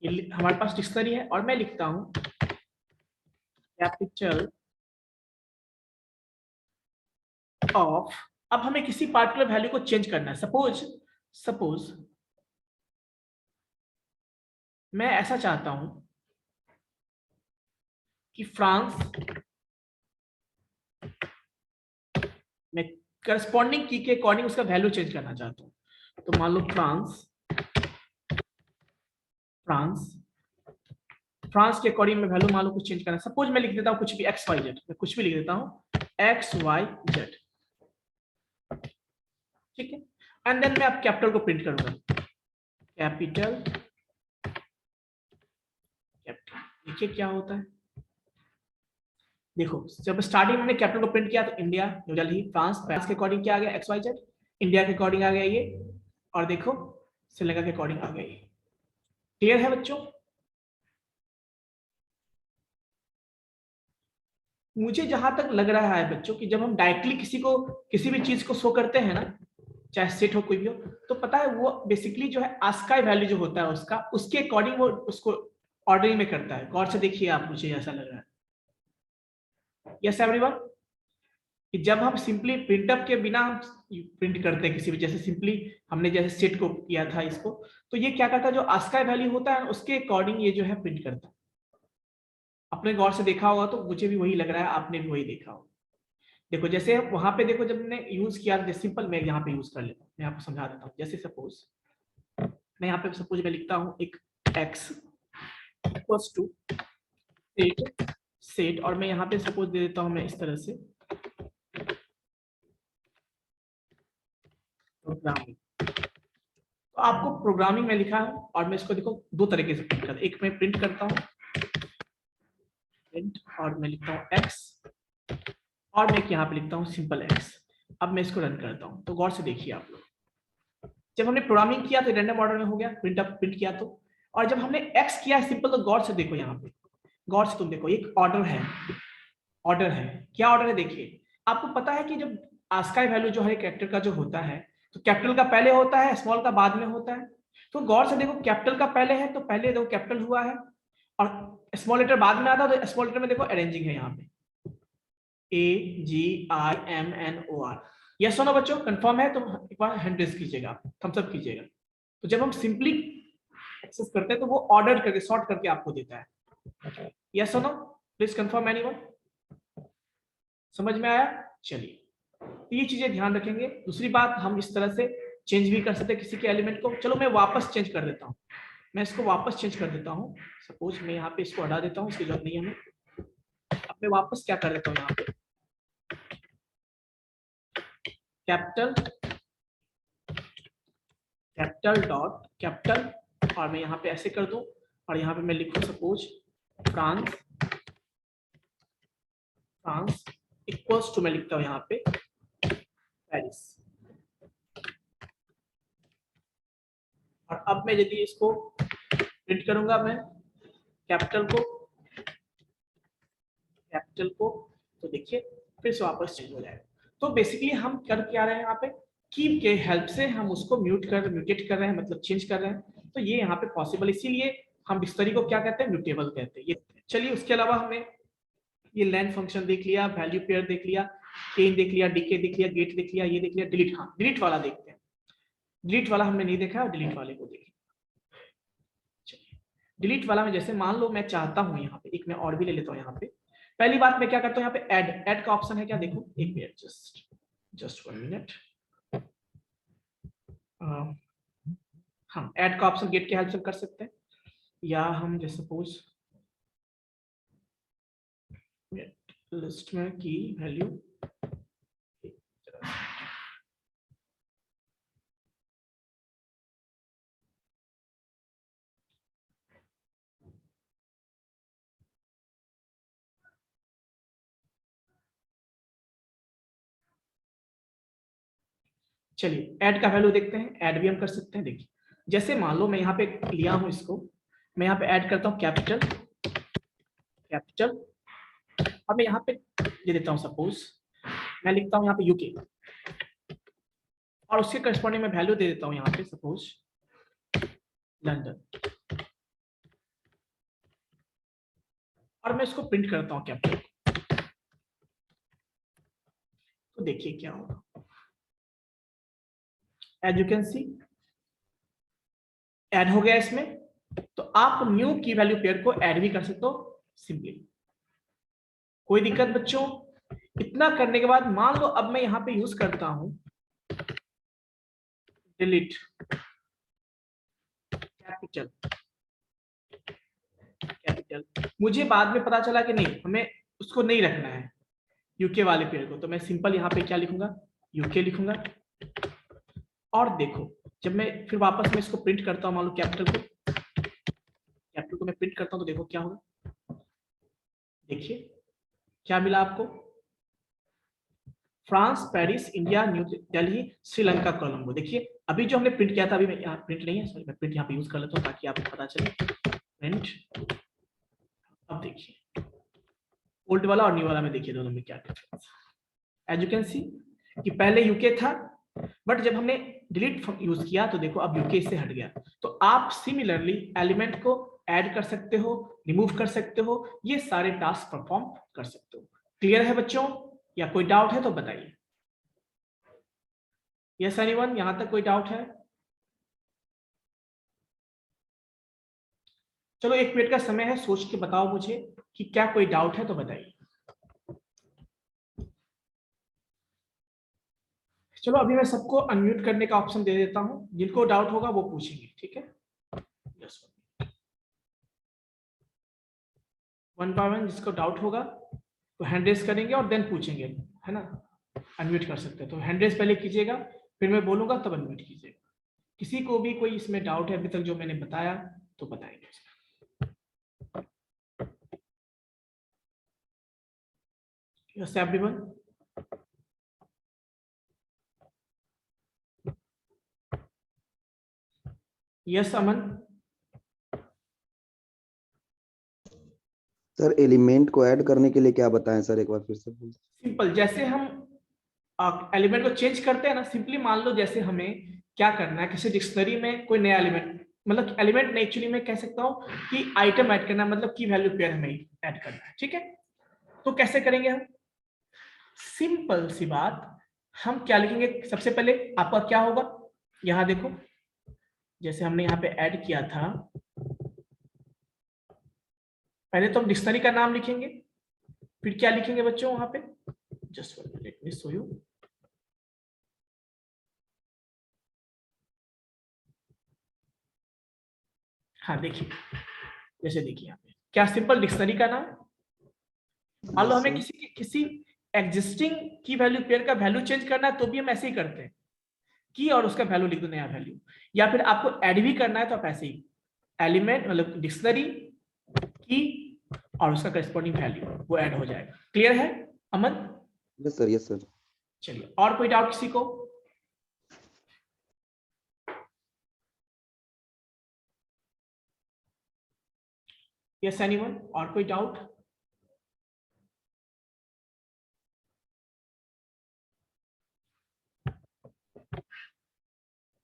ये हमारे पास डिक्शनरी है और मैं लिखता हूं कैपिटल ऑफ। अब हमें किसी पार्टिकुलर वैल्यू को चेंज करना है। सपोज मैं ऐसा चाहता हूं कि फ्रांस मैं करस्पॉन्डिंग की के अकॉर्डिंग उसका वैल्यू चेंज करना चाहता हूं। तो मान लो फ्रांस फ्रांस के अकॉर्डिंग में वैल्यू मान लो कुछ चेंज करना है, सपोज मैं लिख देता हूँ कुछ भी एक्स वाई जेड, मैं कुछ भी लिख देता हूँ एक्स वाई जेड, ठीक है। एंड देन मैं अब कैपिटल को प्रिंट करूंगा, कैपिटल कैपिटल। देखिए क्या होता है, देखो जब स्टार्टिंग में कैपिटल को प्रिंट किया तो India, new Delhi, France, France के अकॉर्डिंग क्या आ गया एक्स वाई जेड, इंडिया के अकॉर्डिंग आ गया ये, और देखो श्रीलंका के अकॉर्डिंग आ गया ये। क्लियर है बच्चों? मुझे जहां तक लग रहा है बच्चों कि जब हम डायरेक्टली किसी को किसी भी चीज को शो करते हैं ना, चाहे सेट हो कोई भी हो, तो पता है वो बेसिकली जो है आस्काई वैल्यू जो होता है उसका, उसके अकॉर्डिंग वो उसको ऑर्डरिंग में करता है। गौर से देखिए आप, मुझे ऐसा लग रहा है। यस एवरीवन, कि जब हम सिंपली प्रिंटअप के बिना हम प्रिंट करते हैं किसी भी, जैसे सिंपली हमने जैसे सेट को किया था इसको, तो ये क्या करता है जो आस्काई वैल्यू होता है उसके अकॉर्डिंग ये जो है प्रिंट करता है। अपने गौर से देखा होगा तो मुझे भी वही लग रहा है, आपने भी वही देखा होगा। देखो जैसे वहां पे देखो जब मैंने यूज किया, जैसे सिंपल मैं यहाँ पे यूज कर लेता हूँ, मैं आपको समझा देता हूँ। जैसे सपोज मैं यहाँ पे सपोज मैं लिखता हूँ एक x इक्वल्स टू सेट, और मैं यहाँ पे सपोज दे देता हूँ मैं इस तरह से प्रोग्रामिंग। तो आपको प्रोग्रामिंग में लिखा है, और मैं इसको देखो दो तरीके से प्रिंट करता हूँ, एक मैं प्रिंट करता हूँ प्रिंट, और मैं लिखता हूँ x, और मैं यहाँ पे लिखता हूँ सिंपल x। अब मैं इसको रन करता हूँ, तो गौर से देखिए आप लोग, जब हमने प्रोग्रामिंग किया तो रैंडम ऑर्डर में हो गया, प्रिंट किया तो, और जब हमने x किया सिंपल, तो गौर से देखो यहाँ पे, गौर से तुम देखो एक ऑर्डर है, क्या ऑर्डर है देखिए। आपको पता है कि जब आस्काई वैल्यू जो है कैपिटल का जो होता है, तो कैपिटल का पहले होता है, स्मॉल का बाद में होता है। तो गौर से देखो कैपिटल का पहले है तो पहले देखो कैपिटल हुआ है, और स्मॉल लेटर बाद में आता है, तो स्मॉल लेटर में देखो अरेंजिंग है यहाँ पे AGIMNOR। यस सुनो बच्चों, कंफर्म है तो एक बार हैंड रेज कीजिएगा, थम्स अप कीजिएगा। तो जब हम सिंपली एक्सेस करते हैं तो वो ऑर्डर करके सॉर्ट करके आपको देता है। यस सुनो, प्लीज कंफर्म एनीवन, समझ में आया? चलिए, तो ये चीजें ध्यान रखेंगे। दूसरी बात, हम इस तरह से चेंज भी कर सकते हैं किसी के एलिमेंट को। चलो मैं वापस चेंज कर देता हूँ, मैं इसको वापस चेंज कर देता हूँ। सपोज मैं यहाँ पे इसको हटा देता हूँ, इसकी जरूरत नहीं है हमें। अब मैं वापस क्या कर देता हूँ, यहाँ पे कैपिटल डॉट कैपिटल, और मैं यहाँ पे ऐसे कर दूं, और यहाँ पे मैं लिखूं सपोज फ्रांस इक्वल्स टू, मैं लिखता हूँ यहाँ पे पेरिस। और अब मैं यदि इसको प्रिंट करूंगा मैं कैपिटल को, तो देखिए फिर से वापस चेंज हो जाएगा। तो बेसिकली हम कर क्या रहे हैं यहाँ पे, कीप के हेल्प से हम उसको म्यूटेट कर रहे हैं, मतलब चेंज कर रहे हैं। तो ये यहाँ पे पॉसिबल, इसीलिए हम डिक्शनरी को क्या कहते हैं, म्यूटेबल कहते हैं ये। चलिए, उसके अलावा हमने ये लेंथ फंक्शन देख लिया, वैल्यू पेयर देख लिया, चेन देख लिया, डीके देख लिया, गेट देख लिया, ये देख लिया, डिलीट। हाँ, डिलीट वाला देखते हैं। डिलीट वाला हमने नहीं देखा, डिलीट वाले को देखें। चलिए, डिलीट वाला में जैसे मान लो मैं चाहता हूँ यहाँ पे एक मैं और भी ले लेता हूँ। यहाँ पे पहली बात मैं क्या करता हूँ, यहाँ पे ऐड का ऑप्शन है क्या, देखो एक मिनट, जस्ट 1 मिनट। हम ऐड का ऑप्शन गेट के हेल्प से कर सकते हैं, या हम जैसे सपोज लिस्ट में की वैल्यू चलिए ऐड का वैल्यू देखते हैं, ऐड भी हम कर सकते हैं। देखिए जैसे मान लो मैं यहाँ पे लिया हूँ इसको, मैं यहाँ पे ऐड करता हूँ कैपिटल, और मैं यहाँ पे दे देता हूँ सपोज मैं लिखता हूँ यहाँ पे यूके, और उसके करस्पॉन्डिंग में वैल्यू दे देता हूँ यहाँ पे सपोज लंदन, और मैं इसको प्रिंट करता हूँ कैपिटल। तो देखिए क्या होगा, as you can see add हो गया इसमें। तो आप न्यू की वैल्यू पेयर को ऐड भी कर सकते हो सिंपली, कोई दिक्कत बच्चों। इतना करने के बाद मान लो अब मैं यहाँ पे यूज करता हूं डिलीट कैपिटल, कैपिटल। मुझे बाद में पता चला कि नहीं, हमें उसको नहीं रखना है यूके वाले पेयर को, तो मैं सिंपल यहाँ पे क्या लिखूंगा, यूके लिखूंगा। और देखो जब मैं फिर वापस में इसको प्रिंट करता हूँ, मान लो कैपिटल को मैं प्रिंट करता हूँ, तो देखो क्या होगा, देखिए क्या मिला आपको, France, Paris, India, new Delhi, Sri Lanka, Colombo. देखिए अभी जो हमने प्रिंट किया था, अभी मैं यहाँ प्रिंट नहीं है, सॉरी मैं प्रिंट यहाँ पे यूज कर लेता हूँ ताकि आपको पता चले प्रिंट। अब देखिए ओल्ड वाला और न्यू वाला में देखिए दोनों में क्या difference. As you can see कि पहले यूके था, बट जब हमने डिलीट यूज किया तो देखो अब यूके से हट गया। तो आप सिमिलरली एलिमेंट को ऐड कर सकते हो, रिमूव कर सकते हो, ये सारे टास्क परफॉर्म कर सकते हो। क्लियर है बच्चों, या कोई डाउट है तो बताइए। यस एनीवन, यहां तक कोई डाउट है? चलो 1 मिनट का समय है, सोच के बताओ मुझे कि क्या कोई डाउट है तो बताइए। चलो अभी मैं सबको अनम्यूट करने का ऑप्शन दे देता हूं, जिनको डाउट होगा वो पूछेंगे, ठीक है? यस, वन बाय वन जिसको डाउट होगा तो हैंड रेस करेंगे और देन पूछेंगे, है ना? अनम्यूट कर सकते हैं तो हैंड रेस पहले कीजिएगा, फिर मैं बोलूंगा तब अनम्यूट कीजिएगा। किसी को भी कोई इसमें डाउट है अभी तक जो मैंने बताया तो बताएंगे। यस एवरीवन, यस अमन। सर एलिमेंट को ऐड करने के लिए क्या बताएं सर, एक बार फिर से बोलिए। सिंपल, जैसे हम एलिमेंट को चेंज करते हैं ना, सिंपली मान लो जैसे हमें क्या करना है, किसी डिक्शनरी में कोई नया एलिमेंट, मतलब एलिमेंट नहीं, एक्चुअली मैं कह सकता हूँ कि आइटम ऐड करना, मतलब की वैल्यू पेयर हमें ऐड करना है, ठीक है? तो कैसे करेंगे हम? सिंपल सी बात, हम क्या लिखेंगे, सबसे पहले आपका क्या होगा, यहां देखो जैसे हमने यहाँ पे ऐड किया था, पहले तो हम डिक्शनरी का नाम लिखेंगे, फिर क्या लिखेंगे बच्चों वहां पे, just let me show you. हाँ देखिए, जैसे देखिए यहाँ पे क्या सिंपल डिक्शनरी का नाम, मान लो हमें किसी एग्जिस्टिंग की वैल्यू पेयर का वैल्यू चेंज करना है तो भी हम ऐसे ही करते हैं, की और उसका वैल्यू लिख दो नया वैल्यू, या फिर आपको ऐड भी करना है तो आप ऐसे ही एलिमेंट मतलब डिक्शनरी की और उसका करस्पॉन्डिंग वैल्यू वो ऐड हो जाएगा। क्लियर है Aman? Yes sir, yes sir. चलिए और कोई डाउट किसी को? यस एनीवन, और कोई डाउट?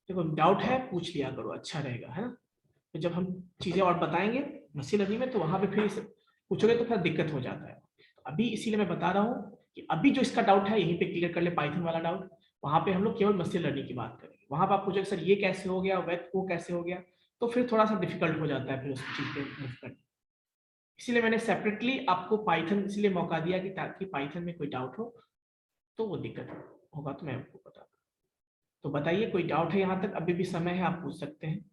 देखो डाउट है पूछ लिया करो, अच्छा रहेगा, है ना? तो जब हम चीजें और बताएंगे मशीन लर्निंग में तो वहां पे फिर पूछोगे तो फिर दिक्कत हो जाता है। अभी इसीलिए मैं बता रहा हूँ कि अभी जो इसका डाउट है यहीं पे क्लियर कर ले, पाइथन वाला डाउट, वहां पे हम लोग केवल मशीन लर्निंग की बात करेंगे। वहां पर आप पूछोगे सर ये कैसे हो गया, वो कैसे हो गया, तो फिर थोड़ा सा डिफिकल्ट हो जाता है फिर उस चीज पे मूव करना। इसीलिए मैंने सेपरेटली आपको पाइथन इसलिए मौका दिया कि ताकि पाइथन में कोई डाउट हो तो वो दिक्कत होगा तो मैं आपको बता। तो बताइए कोई डाउट है यहाँ तक? अभी भी समय है, आप पूछ सकते हैं।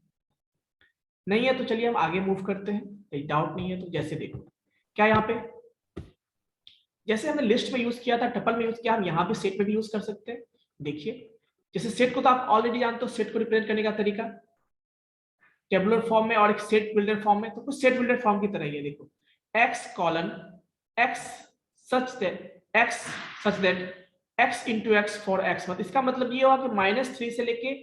नहीं है तो चलिए हम आगे मूव करते हैं। कोई डाउट नहीं है तो जैसे देखो क्या यहाँ पे जैसे हमने लिस्ट में यूज किया था, टपल में यूज किया, हम यहाँ पे सेट में भी यूज कर सकते हैं। देखिए जैसे सेट को तो आप ऑलरेडी जानते हो, सेट को रिप्रेजेंट करने का तरीका टेबुलर फॉर्म में और एक सेट बिल्डर फॉर्म में, तो कुछ सेट बिल्डर फॉर्म की तरह ही है। देखो x colon x such that x into x for x, मतलब इसका मतलब ये हुआ कि -3 से लेके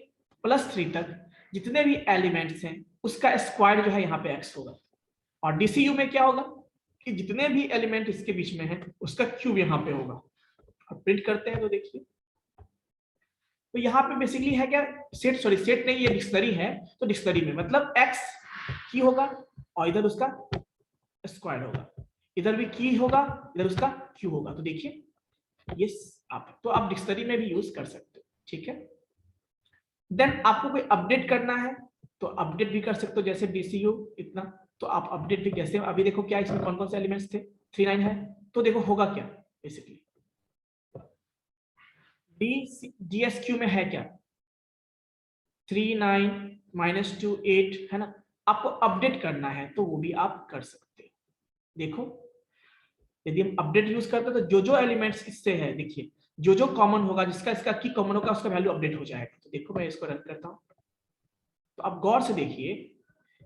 +3 तक जितने भी एलिमेंट्स हैं उसका स्क्वायर जो है यहाँ पे x होगा। और DCU में क्या होगा कि जितने भी एलिमेंट इसके बीच में है उसका क्यूब यहाँ पे होगा। और प्रिंट करते हैं तो देखिए तो यहाँ पे बेसिकली है क्या, सेट नहीं, ये डिक्शनरी है, तो डिक्शनरी में मतलब x की होगा और इधर उसका स्क्वायर होगा, इधर भी की होगा, इधर उसका क्यू होगा। तो देखिए ये आप डिक्शनरी में भी यूज कर सकते हो, ठीक है? देन आपको कोई अपडेट करना है तो अपडेट भी कर सकते हो, जैसे DCU इतना, तो आप अपडेट भी कैसे, अभी देखो क्या इसमें कौन कौन से एलिमेंट्स थे, 3 9 है, तो देखो होगा क्या बेसिकली DSQ में है क्या 3 9 -2 8 है ना, आपको अपडेट करना है तो वो भी आप कर सकते हो, देखो यदि हम अपडेट यूज करते हैं तो जो एलिमेंट्स इससे है, देखिए जो कॉमन होगा, जिसका इसका की कॉमन होगा, उसका वैल्यू अपडेट हो जाएगा। तो देखो मैं इसको रन करता हूँ, तो आप गौर से देखिए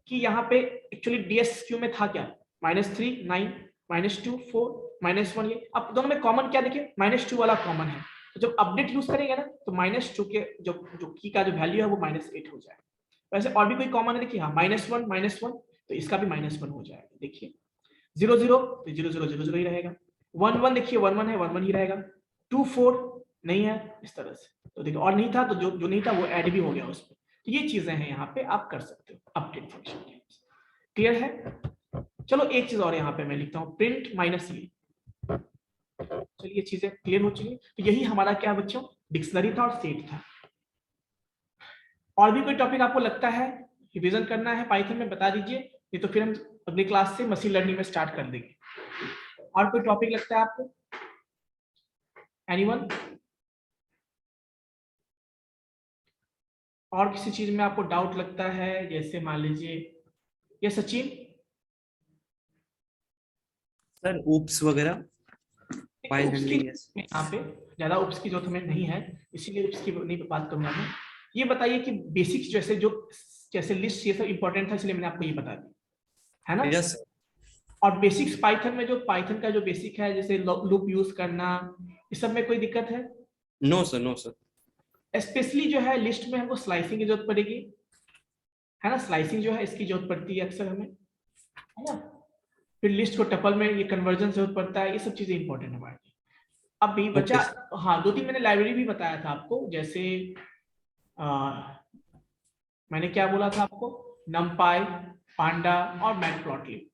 कि यहाँ पे एक्चुअली DSQ में था क्या, -3 9 -2 4 -1। ये अब दोनों में कॉमन क्या, देखिए -2 वाला कॉमन है। तो जब अपडेट यूज करेंगे ना तो -2 के जो की का जो वैल्यू है वो -8 हो जाएगा। वैसे और भी कोई कॉमन है, देखिए हाँ -1 -1, तो इसका भी -1 हो जाएगा। देखिए 0 0 तो 0 0 0 0 ही रहेगा। 1 1 देखिए 1 1 है, 1 1 ही रहेगा। 2 4 नहीं है, इस तरह से। तो देखिए और नहीं था तो जो नहीं था वो ऐड भी हो गया उसमें। तो ये चीजें हैं यहाँ पे आप कर सकते हो अपडेट फंक्शन। क्लियर है? चलो एक चीज और यहाँ पे मैं लिखता हूँ, प्रिंट -a। चलिए ये चीजें क्लियर हो चुकी। तो यही हमारा क्या बच्चों, डिक्शनरी था और सेट था। और भी कोई टॉपिक आपको लगता है रिवीजन करना है पाइथन में, बता दीजिए, नहीं तो फिर हम अगली क्लास से मशीन लर्निंग में स्टार्ट कर देंगे। और कोई टॉपिक लगता है आपको? एनीवन? और किसी चीज में आपको डाउट लगता है, जैसे मान लीजिए ये सचिन सर ऊप्स वगैरह फाइल हैंडलिंग। यहाँ पे ज्यादा उप्स की जरूरत हमें नहीं है, इसीलिए उप्स की नहीं बात करूंगा मैं। ये बताइए कि बेसिक्स जैसे लिस्ट ये सब इंपॉर्टेंट था, इसलिए मैंने आपको ये बता दिया है ना। यस। और बेसिक्स पाइथन में, जो पाइथन का जो बेसिक है, जैसे लूप यूज करना, इस सब में कोई दिक्कत है? No sir, no sir. Specially जो है लिस्ट में हमको स्लाइसिंग की जरूरत पड़ेगी, है ना। स्लाइसिंग जो है इसकी जरूरत पड़ती है अक्सर हमें, है ना। फिर लिस्ट को टपल में ये कन्वर्जन जरूरत पड़ता है, ये सब चीजें इंपॉर्टेंट हमारे लिए। अब भी बचा, हाँ 2-3 मैंने लाइब्रेरी भी बताया था आपको, जैसे मैंने क्या बोला था आपको, numpy, पांडा और मैटप्लॉटलिब।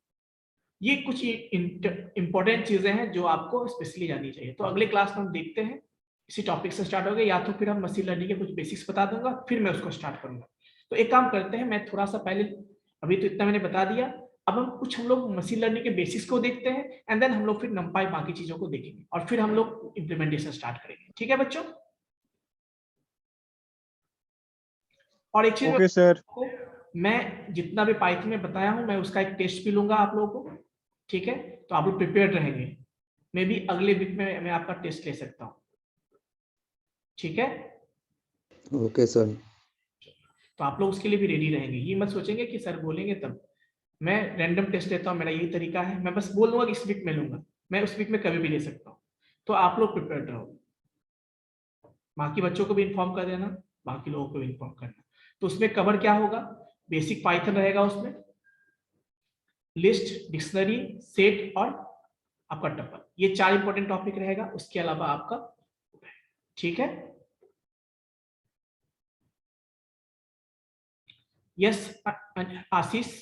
ये कुछ इंपॉर्टेंट चीजें हैं जो आपको स्पेशली जाननी चाहिए। तो अगले क्लास में हम देखते हैं, इसी टॉपिक से स्टार्ट हो गया, या तो फिर हम मशीन लर्निंग के कुछ बेसिक्स बता दूंगा, फिर मैं उसको स्टार्ट करूंगा। तो एक काम करते हैं, मैं थोड़ा सा पहले, अभी तो इतना मैंने बता दिया, अब हम लोग मशीन लर्निंग के बेसिक्स को देखते हैं, एंड देन हम लोग फिर numpy बाकी चीजों को देखेंगे, और फिर हम लोग इम्प्लीमेंटेशन स्टार्ट करेंगे। ठीक है बच्चों? और एक चीज ओके सर। मैं जितना भी पाइथन में बताया हूं, मैं उसका एक टेस्ट भी लूंगा आप लोगों को, ठीक है। तो आप लोग प्रिपेयर्ड रहेंगे, मे भी अगले वीक में मैं आपका टेस्ट ले सकता हूं, ठीक है। Okay sir. तो आप लोग उसके लिए भी रेडी रहेंगे, ये मत सोचेंगे कि सर बोलेंगे तब। मैं रैंडम टेस्ट लेता हूँ, मेरा यही तरीका है, मैं बस बोल दूंगा कि इस वीक में लूंगा, मैं उस वीक में कभी भी ले सकता हूँ। तो आप लोग प्रिपेयर्ड रहो, बाकी बच्चों को भी इन्फॉर्म कर देना, बाकी लोगों को भी इन्फॉर्म करना। तो उसमें कवर क्या होगा, बेसिक पाइथन रहेगा उसमें, लिस्ट, डिक्शनरी, सेट और आपका टपल, ये 4 इंपॉर्टेंट टॉपिक रहेगा। उसके अलावा आपका, ठीक है। यस आशीष,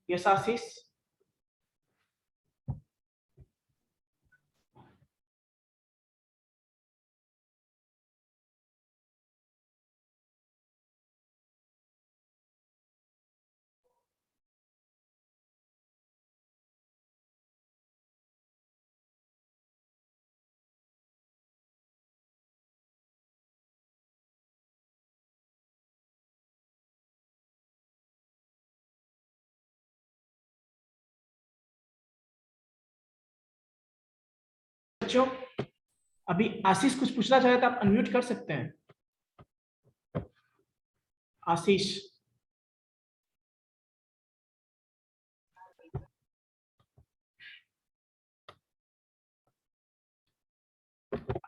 यस आशीष, बच्चों अभी आशीष कुछ पूछना चाहे तो आप अनम्यूट कर सकते हैं। आशीष,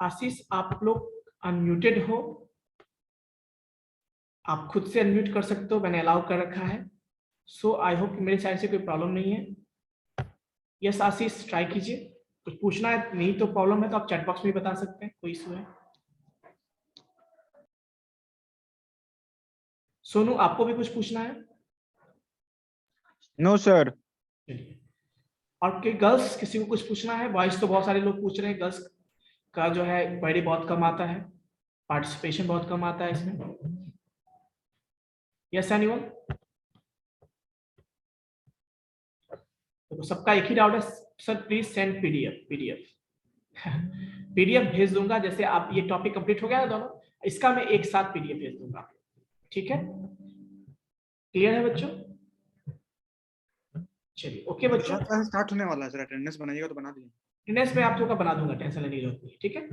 आशीष आप लोग अनम्यूटेड हो, आप खुद से अनम्यूट कर सकते हो, मैंने अलाउ कर रखा है। सो आई होप कि मेरे साइड से कोई प्रॉब्लम नहीं है। यस आशीष ट्राई कीजिए, कुछ पूछना है, नहीं तो प्रॉब्लम है तो आप चैट बॉक्स में बता सकते हैं, कोई इशू है। सोनू आपको भी कुछ पूछना है? No sir. चलिए, और गर्ल्स किसी को कुछ पूछना है? बॉयज तो बहुत सारे लोग पूछ रहे हैं, गर्ल्स का जो है क्वेरी बहुत कम आता है, पार्टिसिपेशन बहुत कम आता है इसमें। Yes anyone? तो सबका एक ही डाउट है sir, please send PDF PDF भेज दूंगा, जैसे आप ये टॉपिक कंप्लीट हो गया ना दोनों, इसका मैं एक साथ पीडीएफ भेज दूंगा, ठीक है। क्लियर है बच्चों? चलिए ओके बच्चों, क्लास स्टार्ट होने वाला है सर, अटेंडेंस बनाइएगा तो बना दीजिए। अटेंडेंस में आप लोग का बना दूंगा, टेंशन लेने की जरूरत नहीं है, ठीक है।